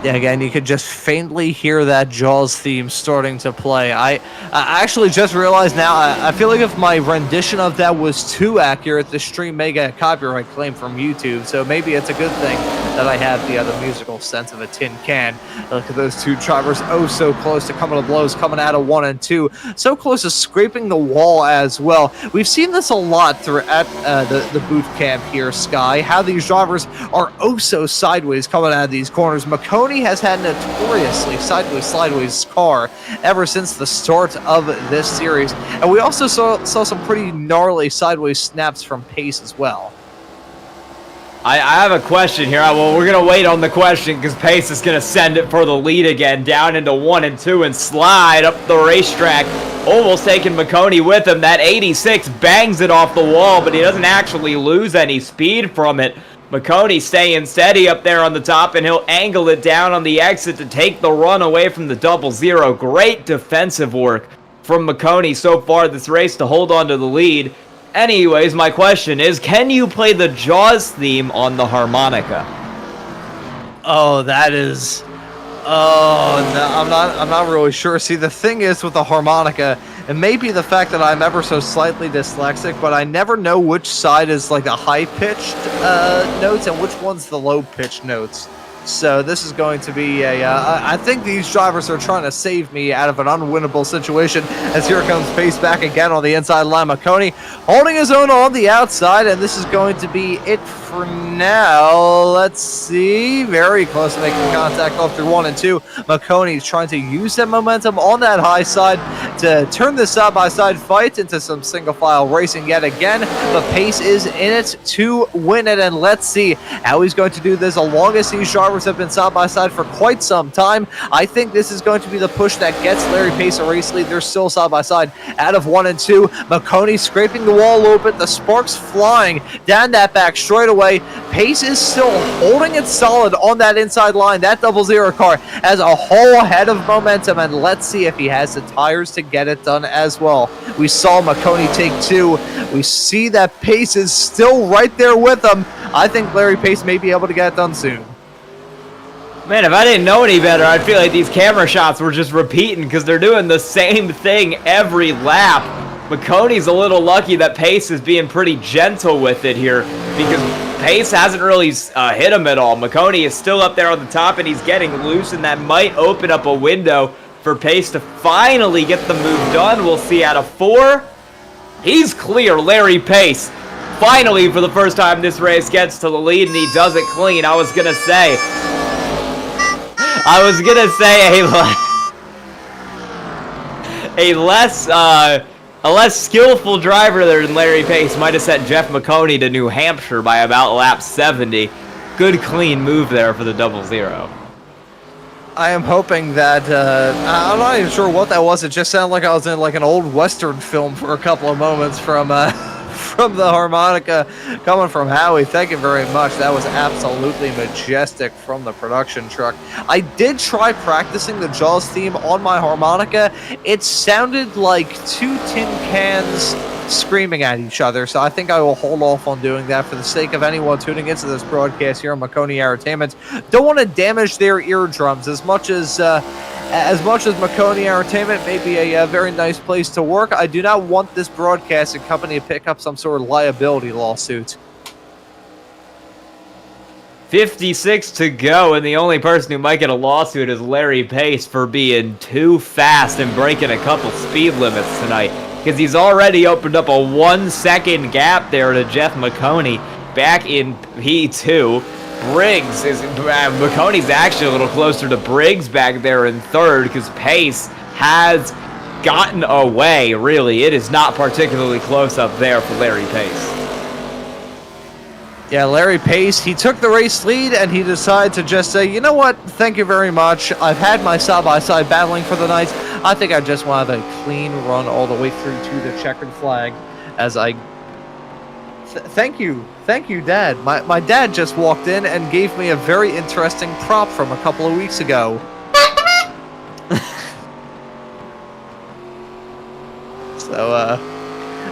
Yeah, again, you could just faintly hear that Jaws theme starting to play. I actually just realized now, I feel like if my rendition of that was too accurate, the stream may get a copyright claim from YouTube, so maybe it's a good thing that I have the musical sense of a tin can. Look at those two drivers, oh so close to coming to blows, coming out of 1 and 2, so close to scraping the wall as well. We've seen this a lot throughout the boot camp here, Sky, how these drivers are oh so sideways coming out of these corners. Maconi has had notoriously sideways car ever since the start of this series, and we also saw some pretty gnarly sideways snaps from Pace as well. I have a question here. Well, we're going to wait on the question because Pace is going to send it for the lead again, down into 1 and 2 and slide up the racetrack, almost taking Maconi with him. That 86 bangs it off the wall, but he doesn't actually lose any speed from it. Maconi staying steady up there on the top, and he'll angle it down on the exit to take the run away from the 00. Great defensive work from Maconi so far this race to hold on to the lead. Anyways, my question is, can you play the Jaws theme on the harmonica? Oh, that is... Oh, no, I'm not really sure. See, the thing is with the harmonica, it may be the fact that I'm ever so slightly dyslexic, but I never know which side is like the high-pitched notes and which one's the low-pitched notes. So this is going to be I think these drivers are trying to save me out of an unwinnable situation, as here comes Pace back again on the inside line. Maconi holding his own on the outside, and this is going to be it for now. Let's see. Very close to making contact off through 1 and 2. Maconi is trying to use that momentum on that high side to turn this side-by-side fight into some single-file racing yet again, but Pace is in it to win it, and let's see how he's going to do this. As long as these drivers have been side-by-side for quite some time, I think this is going to be the push that gets Larry Pace a race lead. They're still side-by-side out of 1 and 2. Maconi scraping the wall a little bit, the sparks flying down that back straightaway. Pace is still holding it solid on that inside line. That 00 car has a whole head of momentum, and let's see if he has the tires to get it done as well. We saw Maconi take 2. We see that Pace is still right there with him. I think Larry Pace may be able to get it done soon. Man, if I didn't know any better, I'd feel like these camera shots were just repeating because they're doing the same thing every lap. Maconi's a little lucky that Pace is being pretty gentle with it here because Pace hasn't really hit him at all. Maconi is still up there on the top, and he's getting loose, and that might open up a window for Pace to finally get the move done. We'll see out of 4. He's clear, Larry Pace. Finally, for the first time this race, gets to the lead, and he does it clean. I was going to say a less skillful driver there than Larry Pace might have sent Jeff Maconi to New Hampshire by about lap 70. Good clean move there for the 00. I am hoping that I'm not even sure what that was. It just sounded like I was in like an old Western film for a couple of moments from from the harmonica coming from Howie. Thank you very much. That was absolutely majestic from the production truck. I did try practicing the Jaws theme on my harmonica. It sounded like 2 tin cans screaming at each other, so I think I will hold off on doing that for the sake of anyone tuning into this broadcast here on Maconi Entertainment. Don't want to damage their eardrums as much as Maconi Entertainment may be a very nice place to work. I do not want this broadcasting company to pick up some sort of liability lawsuit. 56 to go, and the only person who might get a lawsuit is Larry Pace for being too fast and breaking a couple speed limits tonight, because he's already opened up a 1-second gap there to Jeff Maconi back in P2. Briggs is Maconi's actually a little closer to Briggs back there in 3rd because Pace has gotten away. Really, it is not particularly close up there for Larry Pace. Yeah, Larry Pace, he took the race lead and he decided to just say, you know what, thank you very much. I've had my side-by-side battling for the night. I think I just want to have a clean run all the way through to the checkered flag as I... Thank you, Dad. My dad just walked in and gave me a very interesting prop from a couple of weeks ago. So,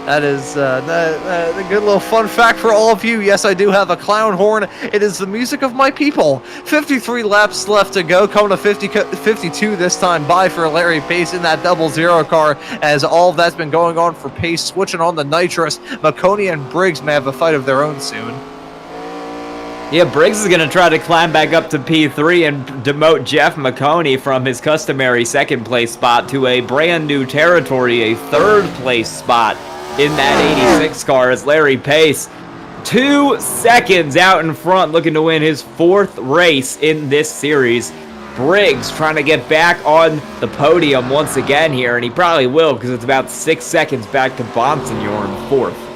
that is a good little fun fact for all of you. Yes, I do have a clown horn. It is the music of my people. 53 laps left to go. Coming to 52 this time by for Larry Pace in that 00 car, as all of that's been going on for Pace switching on the nitrous. Maconi and Briggs may have a fight of their own soon. Yeah, Briggs is going to try to climb back up to P3 and demote Jeff Maconi from his customary second place spot to a brand new territory, a third place spot in that 86 car as Larry Pace, 2 seconds out in front, looking to win his 4th race in this series. Briggs trying to get back on the podium once again here, and he probably will because it's about 6 seconds back to Bonsignor in 4th.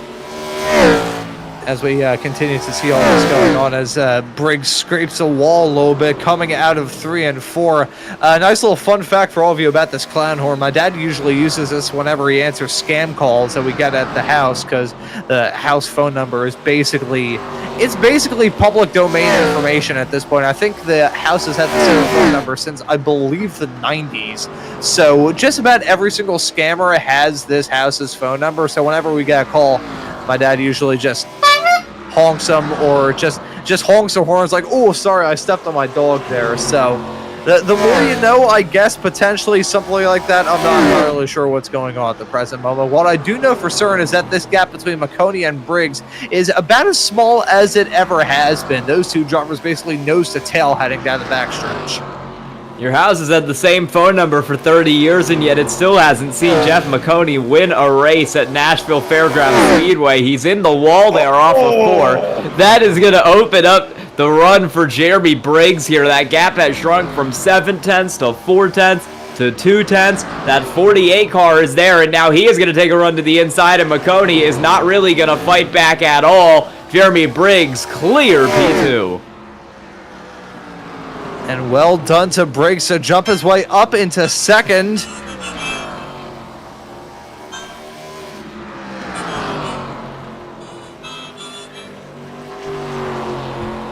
As we continue to see all this going on, as Briggs scrapes the wall a little bit, coming out of 3 and 4. Nice little fun fact for all of you about this clown horn. My dad usually uses this whenever he answers scam calls that we get at the house, because the house phone number is basically public domain information at this point. I think the house has had the same phone number since, I believe, the 90s. So just about every single scammer has this house's phone number. So whenever we get a call, my dad usually just honks them, or just honks the horns like, oh, sorry, I stepped on my dog there. So the more you know, I guess, potentially something like that. I'm not entirely sure what's going on at the present moment. What I do know for certain is that this gap between Maconi and Briggs is about as small as it ever has been. Those two drivers basically nose to tail heading down the backstretch. Your house has had the same phone number for 30 years, and yet it still hasn't seen Jeff Maconi win a race at Nashville Fairgrounds Speedway. He's in the wall there off of 4. That is going to open up the run for Jeremy Briggs here. That gap has shrunk from 7/10 to 4/10 to 2/10. That 48 car is there, and now he is going to take a run to the inside, and Maconi is not really going to fight back at all. Jeremy Briggs clear P2. And well done to Briggs to jump his way up into second.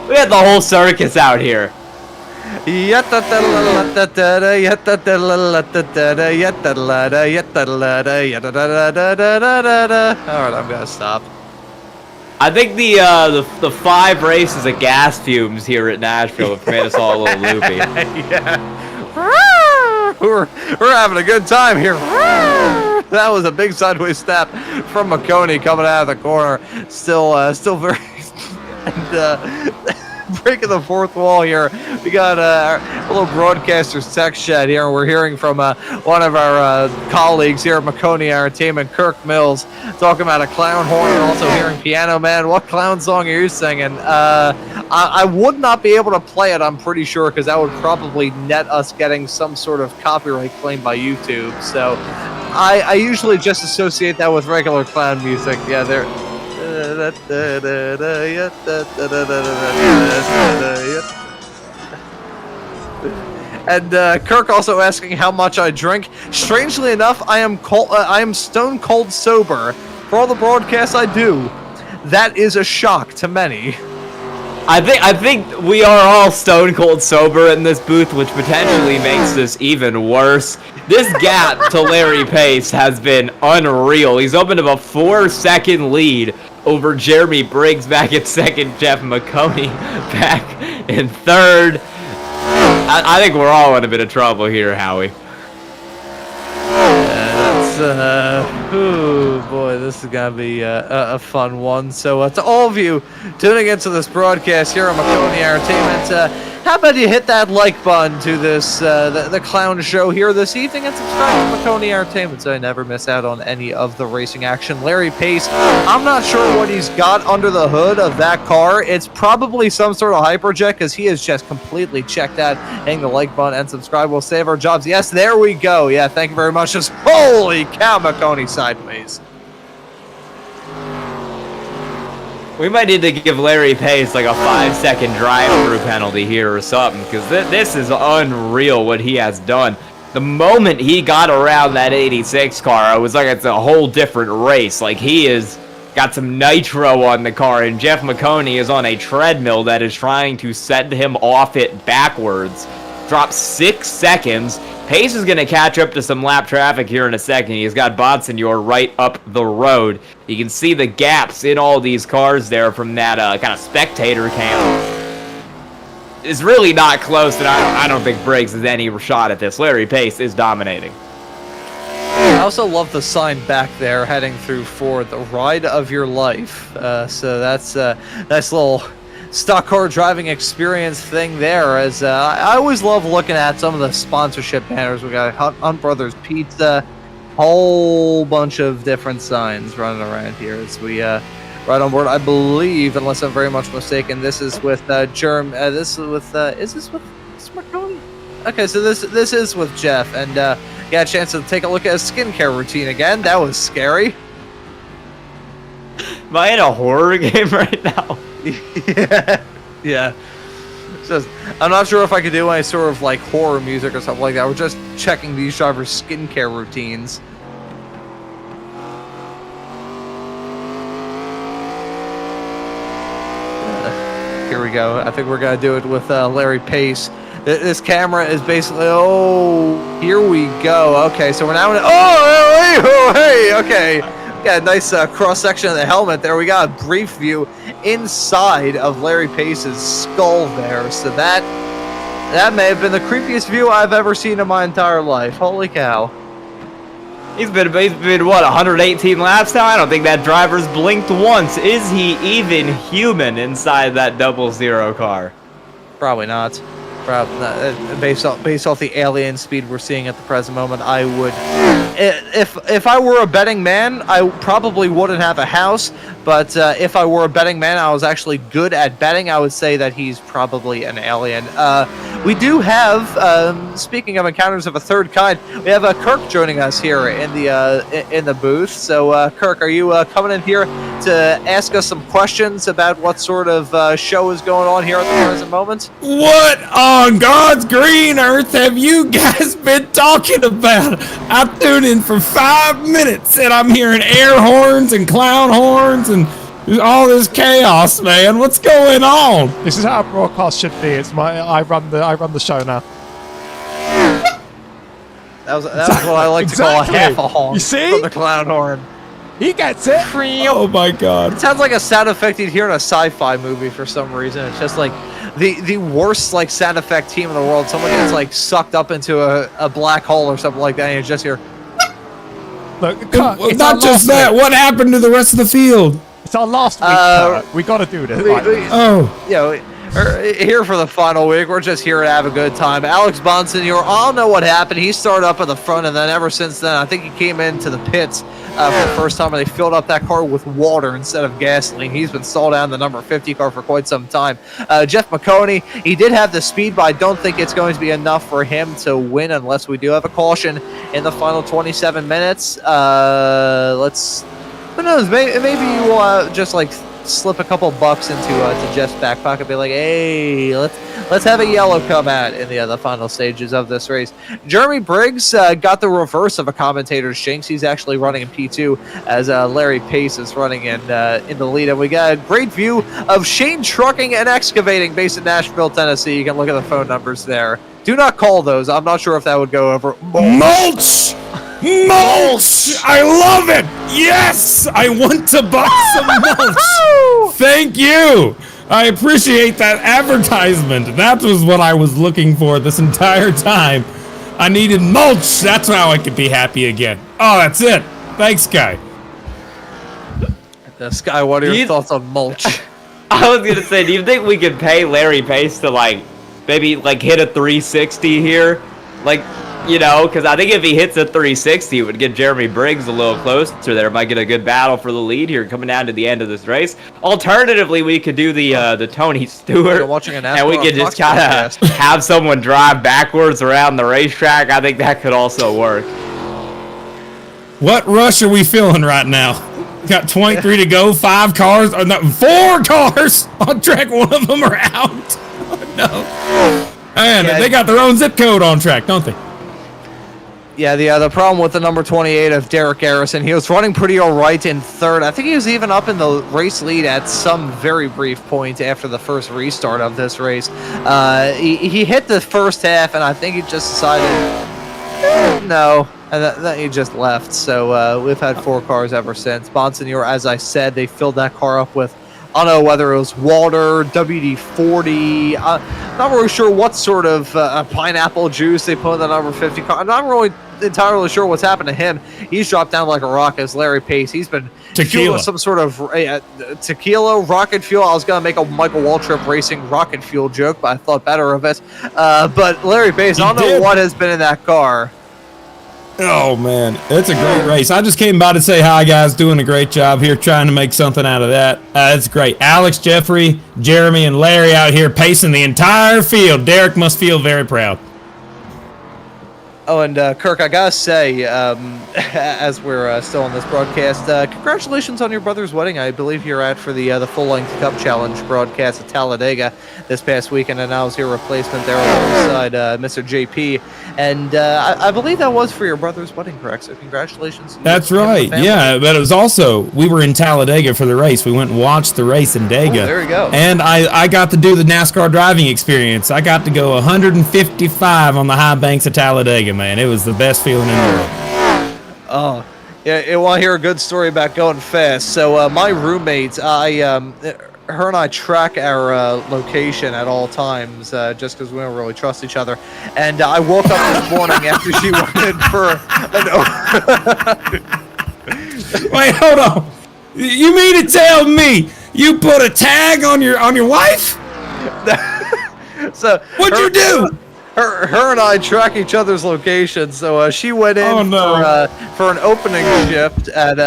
We had the whole circus out here. Alright, I'm gonna stop. I think the 5 races of gas fumes here at Nashville have made us all a little loopy. Yeah. We're having a good time here. That was a big sideways step from Maconi coming out of the corner. Still very and breaking the fourth wall here. We got a little broadcaster's text shed here, and we're hearing from one of our colleagues here at Maconi Entertainment, Kirk Mills, talking about a clown horn and also hearing Piano Man. What clown song are you singing? I would not be able to play it, I'm pretty sure, because that would probably net us getting some sort of copyright claim by YouTube. So I usually just associate that with regular clown music. Yeah, there. And Kirk also asking how much I drink. Strangely enough, I am stone cold sober. For all the broadcasts I do, that is a shock to many. I think we are all stone cold sober in this booth, which potentially makes this even worse. This gap to Larry Pace has been unreal. He's opened up a 4-second lead over Jeremy Briggs back in second, Jeff Maconi back in third. I think we're all in a bit of trouble here, Howie. Oh boy, this is gonna be a fun one. So to all of you tuning into this broadcast here on Maconi Entertainment, how about you hit that like button to this the clown show here this evening, and subscribe to Maconi Entertainment so you never miss out on any of the racing action. Larry Pace, I'm not sure what he's got under the hood of that car. It's probably some sort of hyperjet, because he is just completely checked out. Hitting the like button and subscribe will save our jobs. Yes, there we go. Yeah, thank you very much. Just holy cow, Maconi sideways. We might need to give Larry Pace like a 5-second drive-through penalty here or something, because this is unreal what he has done. The moment he got around that 86 car, I was like, it's a whole different race. Like, he is got some nitro on the car, and Jeff Maconi is on a treadmill that is trying to send him off it backwards. Drops 6 seconds. Pace is going to catch up to some lap traffic here in a second. He's got Bonsignor right up the road. You can see the gaps in all these cars there from that kind of spectator cam. It's really not close, and I don't think Briggs has any shot at this. Larry Pace is dominating. I also love the sign back there heading through for the ride of your life. So that's a nice little stock car driving experience thing there. As I always love looking at some of the sponsorship banners. We got Hunt Brothers Pizza, whole bunch of different signs running around here as we right on board. I believe, unless I'm very much mistaken, this is with this is with is this with Maconi? Okay, so this is with Jeff, and got a chance to take a look at his skincare routine again. That was scary. Am I in a horror game right now? Yeah. Just, I'm not sure if I could do any sort of like horror music or something like that. We're just checking these drivers' skincare routines. Here we go. I think we're gonna do it with Larry Pace. This camera is basically. Oh, here we go. Okay, so we're now. Hey, okay. Got a nice cross section of the helmet there. We got a brief view inside of Larry Pace's skull there. So that may have been the creepiest view I've ever seen in my entire life. Holy cow. He's been what, 118 laps now? I don't think that driver's blinked once. Is he even human inside that 00 car? Probably not. Probably not. Based off the alien speed we're seeing at the present moment, I would. If I were a betting man, I probably wouldn't have a house. But if I were a betting man, I was actually good at betting, I would say that he's probably an alien. We do have, speaking of encounters of a third kind, we have Kirk joining us here in the booth. So, Kirk, are you coming in here to ask us some questions about what sort of show is going on here at the present moment? What on God's green earth have you guys been talking about? I tuned in for 5 minutes and I'm hearing air horns and clown horns and all this chaos, man. What's going on? This is how a broadcast should be. I run the show now. That was what I like to call a half a honk. You see? From the clown horn. He gets it. Oh my God. It sounds like a sound effect you'd hear in a sci-fi movie for some reason. It's just like the worst like sound effect team in the world. Someone gets like sucked up into a black hole or something like that, and you just hear. Look, Not just that. What happened to the rest of the field? It's our last week. Kurt. We got to do this. Here for the final week. We're just here to have a good time. Alex Bonsignor, I don't know what happened. He started up at the front, and then ever since then, I think he came into the pits for the first time, and they filled up that car with water instead of gasoline. He's been stalled down the number 50 car for quite some time. Jeff Maconi, he did have the speed, but I don't think it's going to be enough for him to win unless we do have a caution in the final 27 minutes. Who knows? Maybe we'll just like slip a couple bucks into to Jeff's back pocket, be like, "Hey, let's have a yellow come out in the final stages of this race." Jeremy Briggs got the reverse of a commentator's jinx. He's actually running in P2 as Larry Pace is running in the lead, and we got a great view of Shane Trucking and Excavating, based in Nashville, Tennessee. You can look at the phone numbers there. Do not call those. I'm not sure if that would go over. Mulch! Mulch! I love it! Yes! I want to buy some mulch! Thank you! I appreciate that advertisement. That was what I was looking for this entire time. I needed mulch. That's how I could be happy again. Oh, that's it. Thanks, Sky. Sky, what are your thoughts on mulch? I was gonna say, do you think we could pay Larry Pace to maybe hit a 360 here? Because I think if he hits a 360, it would get Jeremy Briggs a little closer there. Might get a good battle for the lead here coming down to the end of this race. Alternatively, we could do the Tony Stewart, and we could just kind of have someone drive backwards around the racetrack. I think that could also work. What rush are we feeling right now? Got 23 to go, 5 cars, or no, 4 cars on track. One of them are out. Oh, no. And they got their own zip code on track, don't they? Yeah, the problem with the number 28 of Derek Garrison, he was running pretty all right in third. I think he was even up in the race lead at some very brief point after the first restart of this race. He hit the first half, and I think he just decided, no, and then he just left. So we've had 4 cars ever since. Bonsignor, as I said, they filled that car up with, I don't know whether it was water, WD-40. I'm not really sure what sort of pineapple juice they put in the number 50 car. I'm not really entirely sure what's happened to him. He's dropped down like a rock as Larry Pace. He's been fueled with some sort of tequila, rocket fuel. I was going to make a Michael Waltrip Racing rocket fuel joke, but I thought better of it. But Larry Pace, I don't know what has been in that car. Oh, man. It's a great race. I just came by to say hi, guys. Doing a great job here, trying to make something out of that. It's great. Alex, Jeffrey, Jeremy, and Larry out here pacing the entire field. Derek must feel very proud. Oh, and Kirk, I gotta say, as we're still on this broadcast, congratulations on your brother's wedding. I believe you're out for the full-length Cup Challenge broadcast at Talladega this past weekend, and I was your replacement there alongside Mr. JP. And I believe that was for your brother's wedding, correct? So congratulations. That's right. Yeah, but it was also, we were in Talladega for the race. We went and watched the race in Dega. Oh, there you go. And I got to do the NASCAR driving experience. I got to go 155 on the high banks of Talladega, man. It was the best feeling in the world. Oh, yeah, you want to hear a good story about going fast. So my roommate, her and I track our location at all times just because we don't really trust each other. And I woke up this morning after she went in for an Wait, hold on. You mean to tell me you put a tag on your wife? So what'd you do? Her and I track each other's locations. So she went in for an opening shift at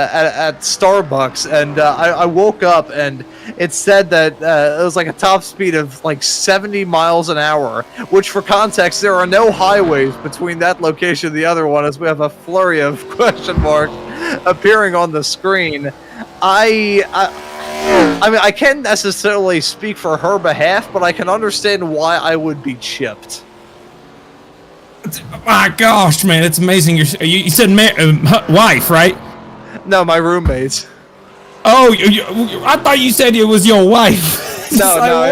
Starbucks, and I woke up and it said that it was like a top speed of like 70 miles an hour, which for context, there are no highways between that location and the other one, as we have a flurry of question marks appearing on the screen. I mean, I can't necessarily speak for her behalf, but I can understand why I would be chipped. My gosh, man, it's amazing. You said wife, right? No, my roommates. Oh, I thought you said it was your wife. No,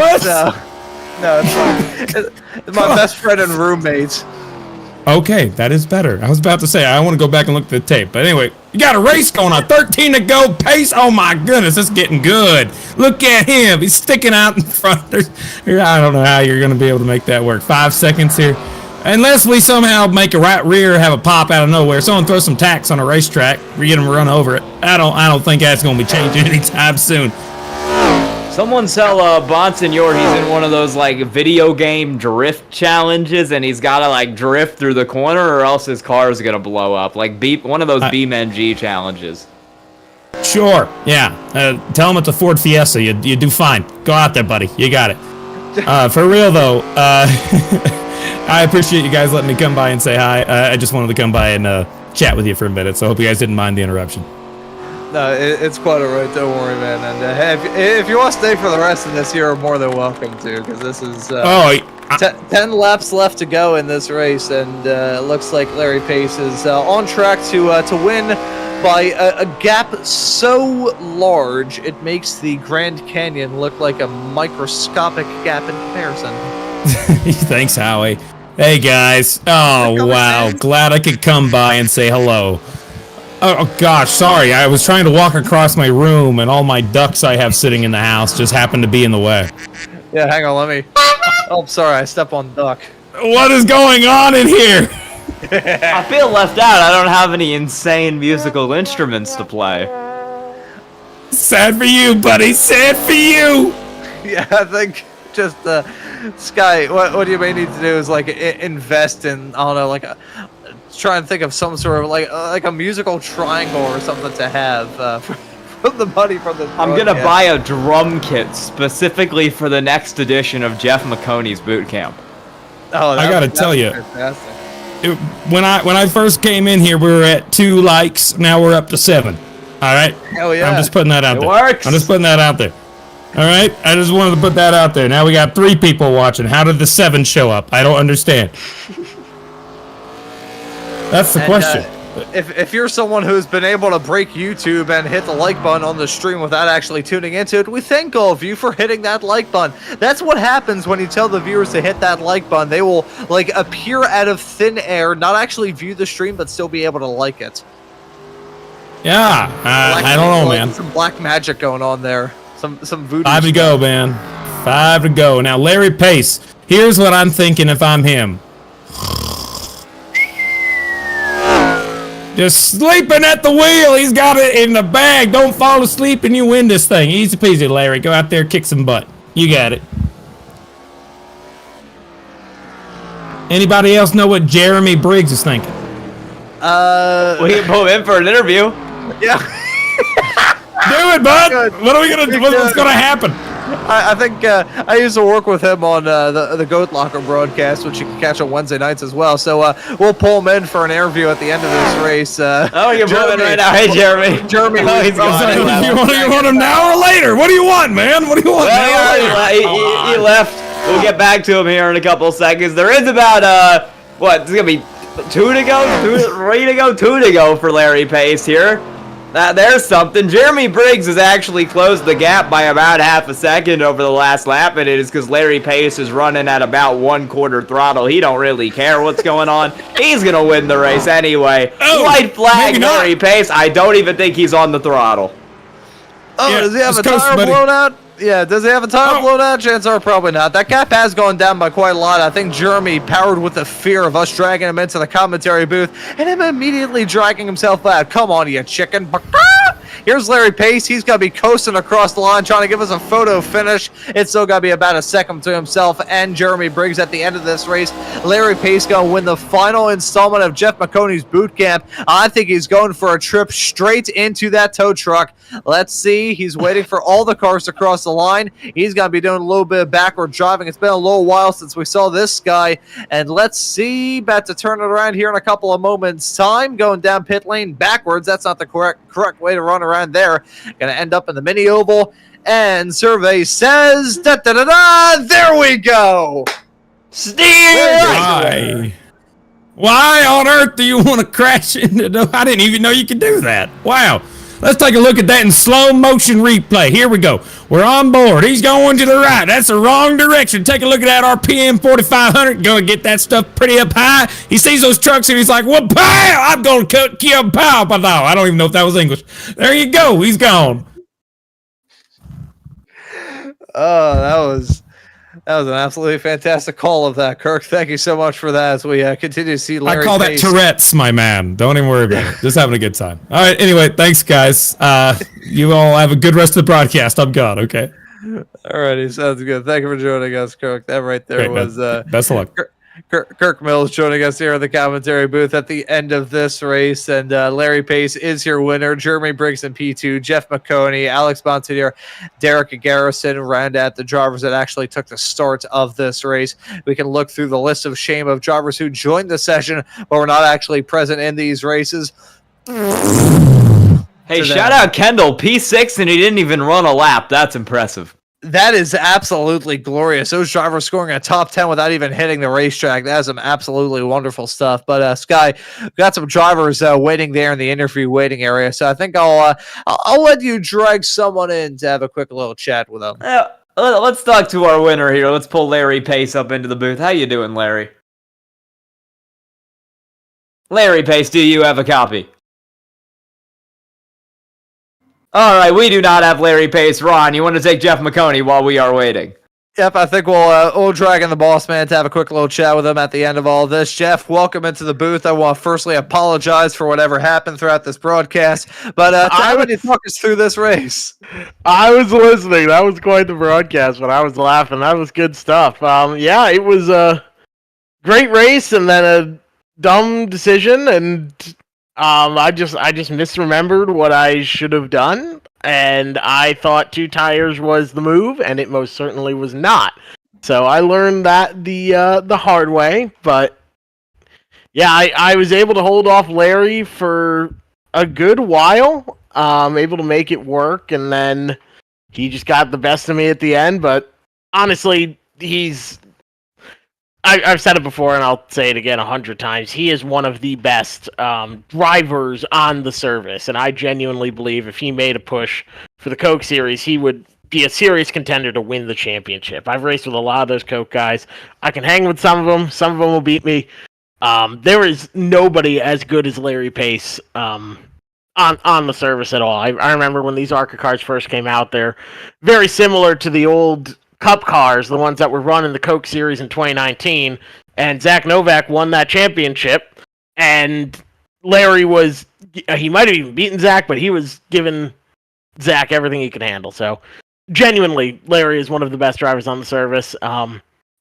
it's my best friend and roommates. Okay, that is better. I was about to say, I want to go back and look at the tape. But anyway, you got a race going on. 13 to go. Pace. Oh, my goodness. It's getting good. Look at him. He's sticking out in front. I don't know how you're going to be able to make that work. 5 seconds here. Unless we somehow make a right rear have a pop out of nowhere. Someone throw some tacks on a racetrack. We get them to run over it. I don't think that's going to be changing anytime soon. Someone tell Bonsignor he's in one of those like video game drift challenges, and he's got to like drift through the corner, or else his car is gonna blow up. Like one of those BeamNG challenges. Sure. Yeah. Tell him it's a Ford Fiesta. You do fine. Go out there, buddy. You got it. For real though. I appreciate you guys letting me come by and say hi. I just wanted to come by and chat with you for a minute, so I hope you guys didn't mind the interruption. No, it's quite alright. Don't worry, man. And hey, if you want to stay for the rest of this, you're more than welcome to, because this is 10 laps left to go in this race, and it looks like Larry Pace is on track to win by a gap so large it makes the Grand Canyon look like a microscopic gap in comparison. Thanks, Howie. Hey, guys. Oh, wow. Glad I could come by and say hello. Oh, gosh, sorry. I was trying to walk across my room, and all my ducks I have sitting in the house just happened to be in the way. Yeah, hang on, let me... Oh, sorry, I stepped on duck. What is going on in here? I feel left out. I don't have any insane musical instruments to play. Sad for you, buddy. Sad for you. Yeah, I think just Sky, what you may need to do is like invest in, I don't know, like try and think of some sort of like a musical triangle or something to have from the money from this. I'm gonna buy a drum kit specifically for the next edition of Jeff Maconi's boot camp. Oh, I gotta tell you, when I first came in here, we were at 2 likes. Now we're up to 7. All right. Hell yeah! I'm just putting that out there. Works. I'm just putting that out there. All right. I just wanted to put that out there. Now we got 3 people watching. How did the 7 show up? I don't understand. That's the question. If you're someone who's been able to break YouTube and hit the like button on the stream without actually tuning into it, we thank all of you for hitting that like button. That's what happens when you tell the viewers to hit that like button. They will like appear out of thin air, not actually view the stream, but still be able to like it. Yeah, I don't know, man. Some black magic going on there. Some voodoo. 5 to go, man. 5 to go. Now, Larry Pace. Here's what I'm thinking if I'm him. Just sleeping at the wheel. He's got it in the bag. Don't fall asleep and you win this thing. Easy peasy, Larry. Go out there, kick some butt. You got it. Anybody else know what Jeremy Briggs is thinking? We can pull him in for an interview. Yeah. Do it, bud. Good. What are we gonna? What's gonna happen? I think I used to work with him on the Goat Locker broadcast, which you can catch on Wednesday nights as well. So we'll pull him in for an interview at the end of this race. Oh, you can pull him in right now. Hey, Jeremy. Jeremy, He's gone. You want him now or later? What do you want, man? What do you want now? Or later? He left. We'll get back to him here in a couple of seconds. There is about what? It's gonna be 2 to go, 2 to go for Larry Pace here. There's something. Jeremy Briggs has actually closed the gap by about half a second over the last lap, and it is because Larry Pace is running at about 1/4 throttle. He don't really care what's going on. He's gonna win the race anyway. White flag, Larry Pace. I don't even think he's on the throttle. Oh, Yeah, does he have a just tire blown out? Yeah, does he have a tire blown out? Chances are probably not. That gap has gone down by quite a lot. I think Jeremy, powered with the fear of us dragging him into the commentary booth, and him immediately dragging himself out. Come on, you chicken. Here's Larry Pace. He's going to be coasting across the line, trying to give us a photo finish. It's still going to be about a second to himself and Jeremy Briggs at the end of this race. Larry Pace going to win the final installment of Jeff Maconi's boot camp. I think he's going for a trip straight into that tow truck. Let's see. He's waiting for all the cars to cross the line. He's going to be doing a little bit of backward driving. It's been a little while since we saw this guy. And let's see. About to turn it around here in a couple of moments' time. Going down pit lane backwards. That's not the correct way to run around there. Going to end up in the mini oval. And survey says, there we go. Why on earth do you want to crash into? I didn't even know you could do that. Wow. Let's take a look at that in slow motion replay. Here we go. We're on board. He's going to the right. That's the wrong direction. Take a look at that RPM 4500. Go and get that stuff pretty up high. He sees those trucks and he's like, well, pow! I'm going to kill pow. But no, I don't even know if that was English. There you go. He's gone. Oh, that was an absolutely fantastic call of that, Kirk. Thank you so much for that as we continue to see Larry I call Pace. that Tourette's, my man. Don't even worry about it. Just having a good time. All right. Anyway, thanks, guys. You all have a good rest of the broadcast. I'm gone. Okay. Alrighty, sounds good. Thank you for joining us, Kirk. That right there was best of luck. Kirk Mills joining us here in the commentary booth at the end of this race, and Larry Pace is your winner. Jeremy Briggs in P2, Jeff Maconi, Alex Montanier, Derek Garrison round out the drivers that actually took the start of this race. We can look through the list of shame of drivers who joined the session but were not actually present in these races. Hey, shout out Kendall, P6, and he didn't even run a lap. That's impressive. That is absolutely glorious. Those drivers scoring a top 10 without even hitting the racetrack. That is some absolutely wonderful stuff. But Sky, we've got some drivers waiting there in the interview waiting area. So I think I'll let you drag someone in to have a quick little chat with them. Let's talk to our winner here. Let's pull Larry Pace up into the booth. How you doing, Larry? Larry Pace, do you have a copy? All right, we do not have Larry Pace. Ron, you want to take Jeff Maconi while we are waiting? Yep, I think we'll drag in the boss man to have a quick little chat with him at the end of all this. Jeff, welcome into the booth. I want to firstly apologize for whatever happened throughout this broadcast, but I want to talk us through this race. I was listening. That was quite the broadcast, but I was laughing. That was good stuff. Yeah, it was a great race and then a dumb decision, and I just misremembered what I should have done, and I thought 2 tires was the move, and it most certainly was not. So I learned that the hard way, but yeah, I was able to hold off Larry for a good while, able to make it work, and then he just got the best of me at the end. But honestly, I've said it before, and I'll say it again 100 times. He is one of the best drivers on the service, and I genuinely believe if he made a push for the Coke Series, he would be a serious contender to win the championship. I've raced with a lot of those Coke guys. I can hang with some of them. Some of them will beat me. There is nobody as good as Larry Pace on the service at all. I remember when these ARCA cars first came out, they're very similar to the old Cup cars, the ones that were run in the Coke Series in 2019, and Zach Novak won that championship, and Larry was, he might have even beaten Zach, but he was giving Zach everything he could handle. So genuinely, Larry is one of the best drivers on the service.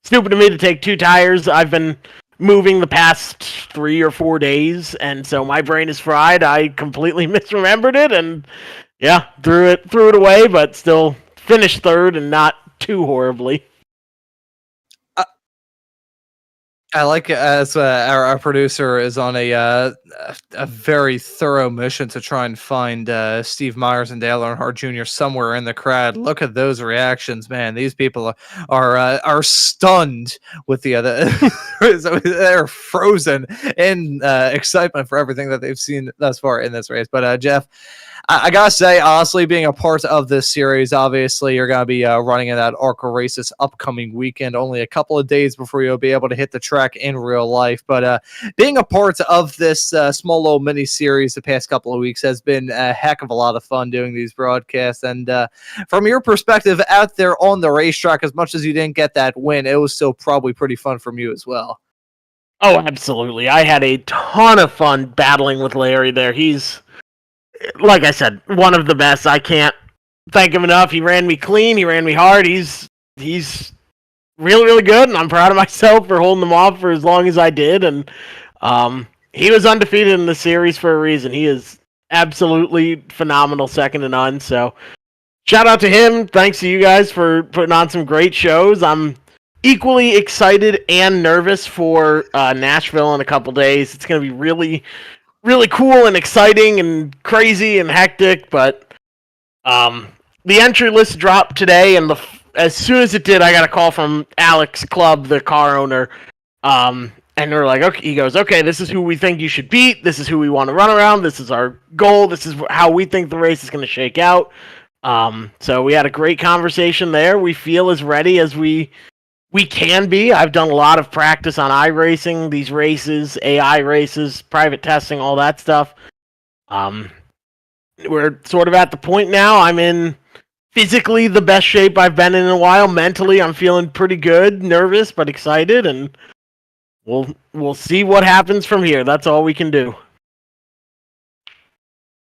Stupid of me to take 2 tires. I've been moving the past 3 or 4 days, and so my brain is fried. I completely misremembered it, and yeah, threw it away, but still finished third and not too horribly. I like it as our producer is on a very thorough mission to try and find Steve Myers and Dale Earnhardt Jr. somewhere in the crowd. Look at those reactions, man! These people are stunned with the other. They're frozen in excitement for everything that they've seen thus far in this race. But Jeff, I gotta say, honestly, being a part of this series, obviously, you're gonna be running in that ARCA race this upcoming weekend. Only a couple of days before you'll be able to hit the track in real life. But being a part of this small little mini series the past couple of weeks has been a heck of a lot of fun doing these broadcasts. And from your perspective out there on the racetrack, as much as you didn't get that win, it was still probably pretty fun from you as well. Oh, absolutely! I had a ton of fun battling with Larry there. He's, like I said, one of the best. I can't thank him enough. He ran me clean. He ran me hard. He's really, really good, and I'm proud of myself for holding him off for as long as I did. And he was undefeated in the series for a reason. He is absolutely phenomenal, second to none. So shout out to him. Thanks to you guys for putting on some great shows. I'm equally excited and nervous for Nashville in a couple days. It's going to be really, really cool and exciting and crazy and hectic, but the entry list dropped today, and as soon as it did, I got a call from Alex Clubb, the car owner, and they're like, okay, he goes, okay, this is who we think you should beat, this is who we want to run around, this is our goal, this is how we think the race is going to shake out. So we had a great conversation there. We feel as ready as we can be. I've done a lot of practice on iRacing, these races, AI races, private testing, all that stuff. We're sort of at the point now. I'm in physically the best shape I've been in a while. Mentally, I'm feeling pretty good, nervous, but excited, and we'll see what happens from here. That's all we can do.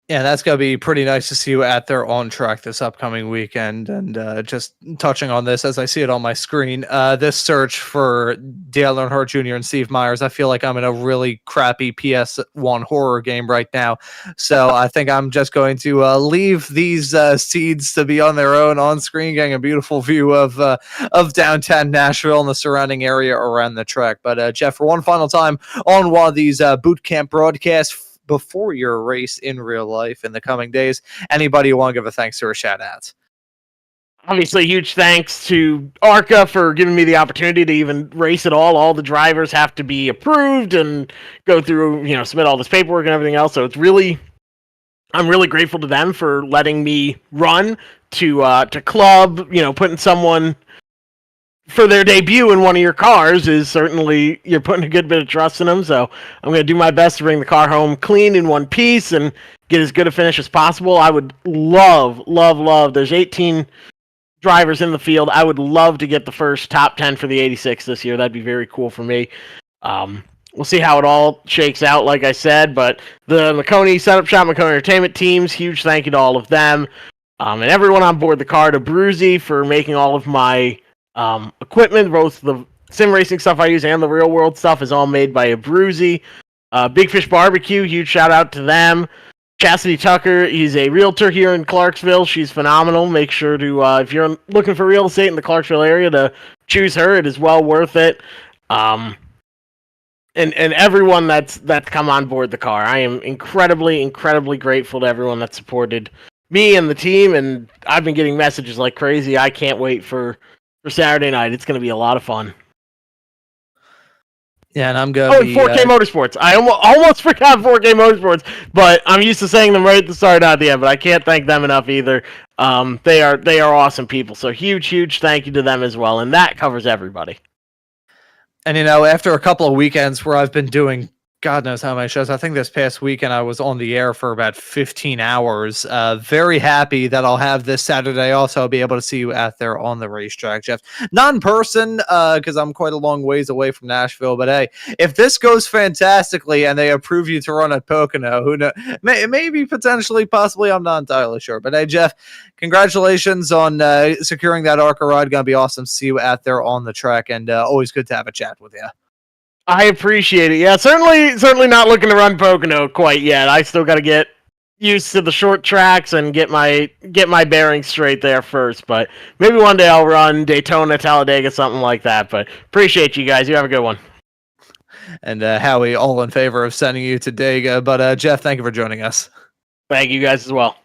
Yeah, that's going to be pretty nice to see you out there on track this upcoming weekend. And just touching on this as I see it on my screen, this search for Dale Earnhardt Jr. and Steve Myers, I feel like I'm in a really crappy PS1 horror game right now. So I think I'm just going to leave these seeds to be on their own on screen, getting a beautiful view of downtown Nashville and the surrounding area around the track. But Jeff, for one final time on one of these boot camp broadcasts, before your race in real life in the coming days, anybody you want to give a thanks to or shout out? Obviously, huge thanks to ARCA for giving me the opportunity to even race at all. All the drivers have to be approved and go through, submit all this paperwork and everything else. So I'm really grateful to them for letting me run to club, putting someone for their debut in one of your cars is certainly, you're putting a good bit of trust in them. So I'm going to do my best to bring the car home clean in one piece and get as good a finish as possible. I would love, there's 18 drivers in the field. I would love to get the first top 10 for the 86 this year. That'd be very cool for me. We'll see how it all shakes out, like I said, but the Maconi Setup Shop, Maconi Entertainment teams, huge thank you to all of them. And everyone on board the car, to Bruzy for making all of my equipment, both the sim racing stuff I use and the real world stuff is all made by Bruzy. Big Fish Barbecue, huge shout out to them. Chastity Tucker, he's a realtor here in Clarksville. She's phenomenal. Make sure to, if you're looking for real estate in the Clarksville area, to choose her. It is well worth it. And everyone that's come on board the car. I am incredibly grateful to everyone that supported me and the team, and I've been getting messages like crazy. I can't wait for Saturday night. It's going to be a lot of fun. Yeah, and I'm going to be... 4K Motorsports. I almost forgot 4K Motorsports, but I'm used to saying them right at the start, not at the end, but I can't thank them enough either. They are awesome people, so huge thank you to them as well, and that covers everybody. And, after a couple of weekends where I've been doing God knows how many shows. I think this past weekend I was on the air for about 15 hours. Very happy that I'll have this Saturday also be able to see you out there on the racetrack, Jeff. Not in person, because I'm quite a long ways away from Nashville. But hey, if this goes fantastically and they approve you to run at Pocono, who knows? Maybe, potentially, possibly, I'm not entirely sure. But hey, Jeff, congratulations on securing that ARCA ride. Gonna be awesome to see you out there on the track, and always good to have a chat with you. I appreciate it. Yeah, certainly not looking to run Pocono quite yet. I still got to get used to the short tracks and get my bearings straight there first. But maybe one day I'll run Daytona, Talladega, something like that. But appreciate you guys. You have a good one. And Howie, all in favor of sending you to Dega. But Jeff, thank you for joining us. Thank you guys as well.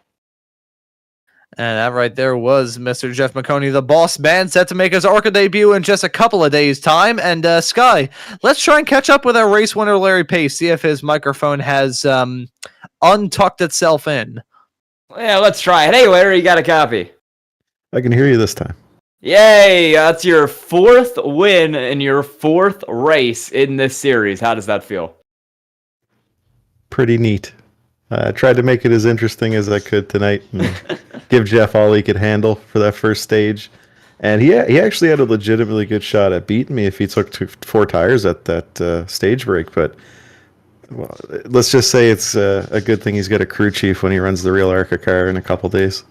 And that right there was Mr. Jeff Maconi, the boss man, set to make his ARCA debut in just a couple of days' time. And Sky, let's try and catch up with our race winner, Larry Pace, see if his microphone has untucked itself in. Yeah, let's try it. Hey, Larry, you got a copy? I can hear you this time. Yay! That's your 4th win in your 4th race in this series. How does that feel? Pretty neat. I tried to make it as interesting as I could tonight and give Jeff all he could handle for that first stage. And he actually had a legitimately good shot at beating me if he took 4 tires at that stage break. But well, let's just say it's a good thing he's got a crew chief when he runs the real ARCA car in a couple days.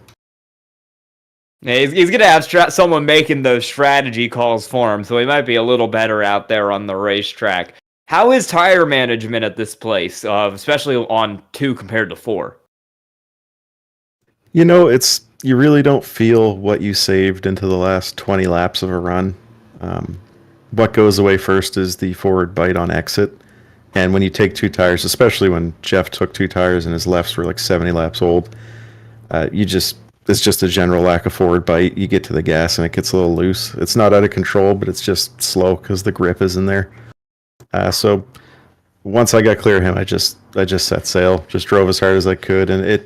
Yeah, he's going to have someone making those strategy calls for him, so he might be a little better out there on the racetrack. How is tire management at this place, especially on 2 compared to 4? You know, you really don't feel what you saved into the last 20 laps of a run. What goes away first is the forward bite on exit. And when you take 2 tires, especially when Jeff took 2 tires and his lefts were like 70 laps old, it's just a general lack of forward bite. You get to the gas and it gets a little loose. It's not out of control, but it's just slow because the grip isn't there. So once I got clear of him, I just set sail, just drove as hard as I could, and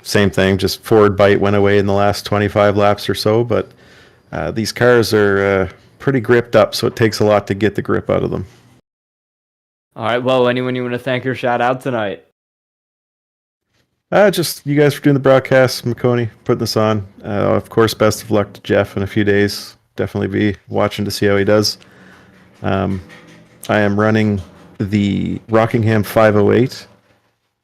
same thing, just forward bite went away in the last 25 laps or so. But these cars are pretty gripped up, so it takes a lot to get the grip out of them. All right, well, anyone you want to thank or shout out tonight? Just you guys for doing the broadcast, Maconi, putting this on. Of course, best of luck to Jeff in a few days. Definitely be watching to see how he does. I am running the Rockingham 508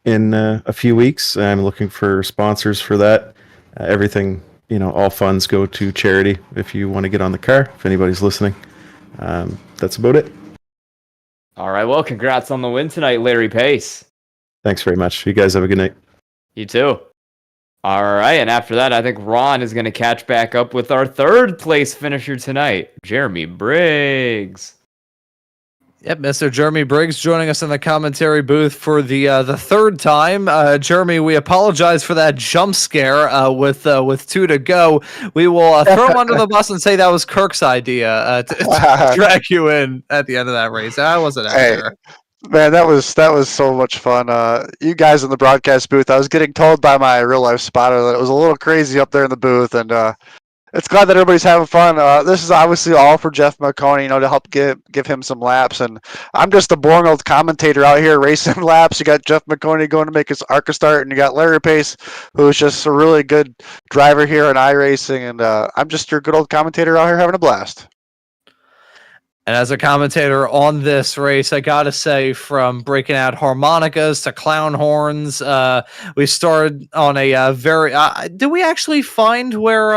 in a few weeks. I'm looking for sponsors for that. Everything, all funds go to charity if you want to get on the car, if anybody's listening. That's about it. All right, well, congrats on the win tonight, Larry Pace. Thanks very much. You guys have a good night. You too. All right, and after that, I think Ron is going to catch back up with our 3rd place finisher tonight, Jeremy Briggs. Yep, Mr. Jeremy Briggs joining us in the commentary booth for the 3rd time. Jeremy, we apologize for that jump scare with 2 to go. We will throw him under the bus and say that was Kirk's idea to drag you in at the end of that race. I wasn't out there. Man, that was so much fun. You guys in the broadcast booth, I was getting told by my real life spotter that it was a little crazy up there in the booth, and it's glad that everybody's having fun. This is obviously all for Jeff Maconi, to help give him some laps. And I'm just a boring old commentator out here racing laps. You got Jeff Maconi going to make his ARCA start, and you got Larry Pace, who's just a really good driver here in iRacing. And I'm just your good old commentator out here having a blast. And as a commentator on this race, I gotta say, from breaking out harmonicas to clown horns, we started on a very. Did we actually find where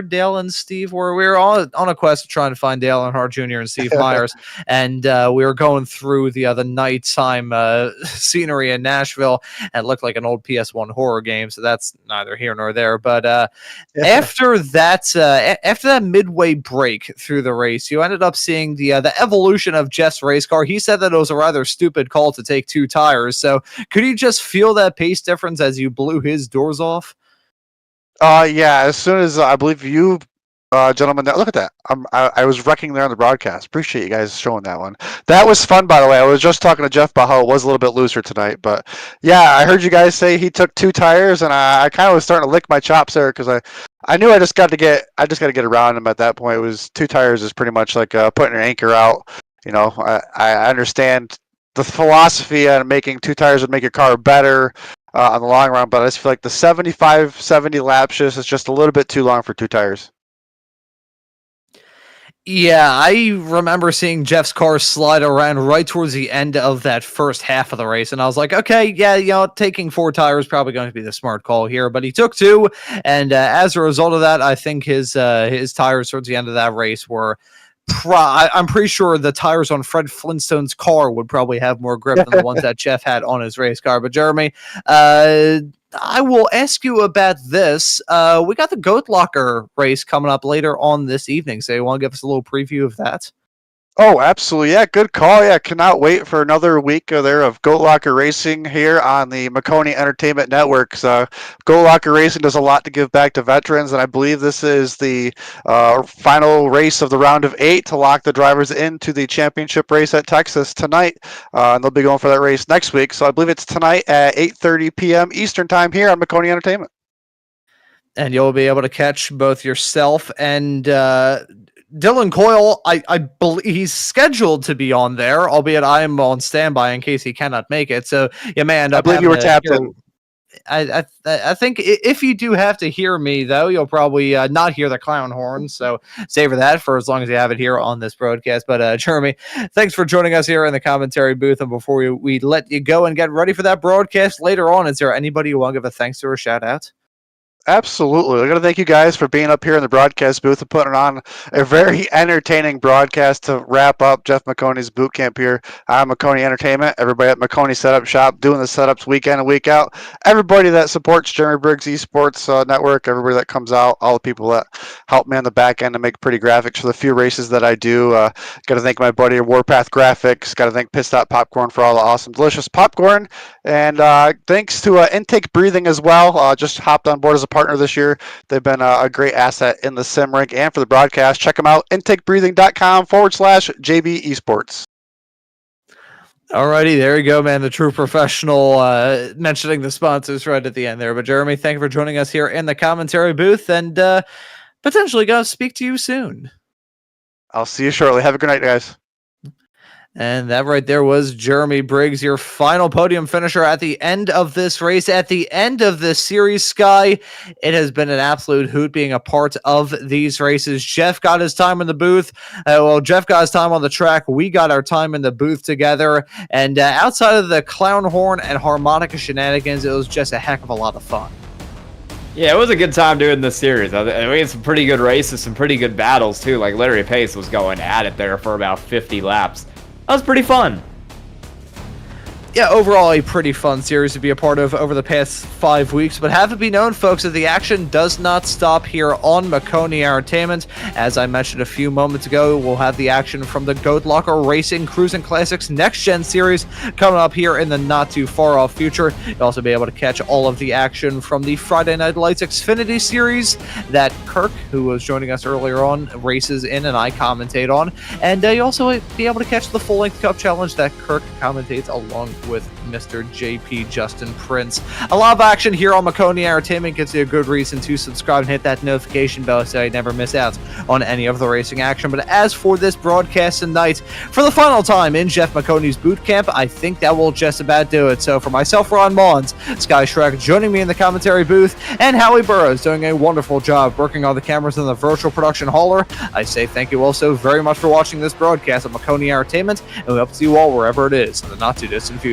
Dale and Steve were? We were on a quest of trying to find Dale Earnhardt Jr. and Steve Myers, and we were going through the nighttime scenery in Nashville, and it looked like an old PS1 horror game. So that's neither here nor there. But after that midway break through the race, you ended up seeing the evolution of Jeff's race car. He said that it was a rather stupid call to take 2 tires. So could you just feel that pace difference as you blew his doors off? Yeah. As soon as I believe you, gentlemen, look at that. I was wrecking there on the broadcast. Appreciate you guys showing that one. That was fun, by the way. I was just talking to Jeff about how it was a little bit looser tonight, but yeah, I heard you guys say he took 2 tires, and I kind of was starting to lick my chops there because I knew I just got to get around him at that point. It was 2 tires is pretty much like putting an anchor out. I understand the philosophy on making 2 tires would make your car better on the long run, but I just feel like the 70 laps is just a little bit too long for 2 tires. Yeah, I remember seeing Jeff's car slide around right towards the end of that first half of the race, and I was like, okay, yeah, taking 4 tires is probably going to be the smart call here, but he took 2, and as a result of that, I think his tires towards the end of that race were I'm pretty sure the tires on Fred Flintstone's car would probably have more grip than the ones that Jeff had on his race car. But Jeremy, I will ask you about this. We got the Goat Locker race coming up later on this evening, so you want to give us a little preview of that? Oh, absolutely. Yeah, good call. Yeah, cannot wait for another week there of Goat Locker Racing here on the Maconi Entertainment Network. So, Goat Locker Racing does a lot to give back to veterans, and I believe this is the final race of the round of 8 to lock the drivers into the championship race at Texas tonight. And they'll be going for that race next week. So, I believe it's tonight at 8:30 p.m. Eastern Time here on Maconi Entertainment. And you'll be able to catch both yourself and Dylan Coyle. I believe he's scheduled to be on there, albeit I am on standby in case he cannot make it. So you may end up. I believe you were tapped in. I think if you do have to hear me, though, you'll probably not hear the clown horn. So savor that for as long as you have it here on this broadcast. But Jeremy, thanks for joining us here in the commentary booth. And before we let you go and get ready for that broadcast later on, is there anybody you want to give a thanks to or shout out? Absolutely. I got to thank you guys for being up here in the broadcast booth and putting on a very entertaining broadcast to wrap up Jeff Maconi's boot camp here on Maconi Entertainment. Everybody at Maconi Setup Shop doing the setups week in and week out. Everybody that supports Jeremy Briggs Esports Network, everybody that comes out, all the people that help me on the back end to make pretty graphics for the few races that I do. Got to thank my buddy Warpath Graphics. Got to thank Pit Stop Popcorn for all the awesome, delicious popcorn. And thanks to Intake Breathing as well. Just hopped on board as a partner this year. They've been a great asset in the sim rink and for the broadcast. Check them out, intakebreathing.com/JB Esports. Alrighty, there you go, man. The true professional mentioning the sponsors right at the end there. But Jeremy, thank you for joining us here in the commentary booth, and potentially going to speak to you soon. I'll see you shortly. Have a good night, guys. And that right there was Jeremy Briggs, your final podium finisher at the end of this race, at the end of this series, Sky. It has been an absolute hoot being a part of these races. Jeff got his time in the booth. Jeff got his time on the track. We got our time in the booth together. And outside of the clown horn and harmonica shenanigans, it was just a heck of a lot of fun. Yeah, it was a good time doing this series. I mean, it's some pretty good races, some pretty good battles, too. Like, Larry Pace was going at it there for about 50 laps. That was pretty fun. Yeah, overall a pretty fun series to be a part of over the past 5 weeks, but have it be known, folks, that the action does not stop here on Maconi Entertainment. As I mentioned a few moments ago, we'll have the action from the Goat Locker Racing Cruising Classics Next Gen Series coming up here in the not too far off future. You'll also be able to catch all of the action from the Friday Night Lights Xfinity Series that Kirk, who was joining us earlier on, races in and I commentate on. And you'll also be able to catch the full-length Cup Challenge that Kirk commentates along with Mr. JP Justin Prince. A lot of action here on Maconi Entertainment gives you a good reason to subscribe and hit that notification bell so you never miss out on any of the racing action. But as for this broadcast tonight, for the final time in Jeff Maconi's boot camp, I think that will just about do it. So for myself, Ron Mullins, Sky Shrek joining me in the commentary booth, and Howie Burrows doing a wonderful job working on the cameras in the virtual production hauler, I say thank you also very much for watching this broadcast of Maconi Entertainment, and we hope to see you all wherever it is in the not too distant future.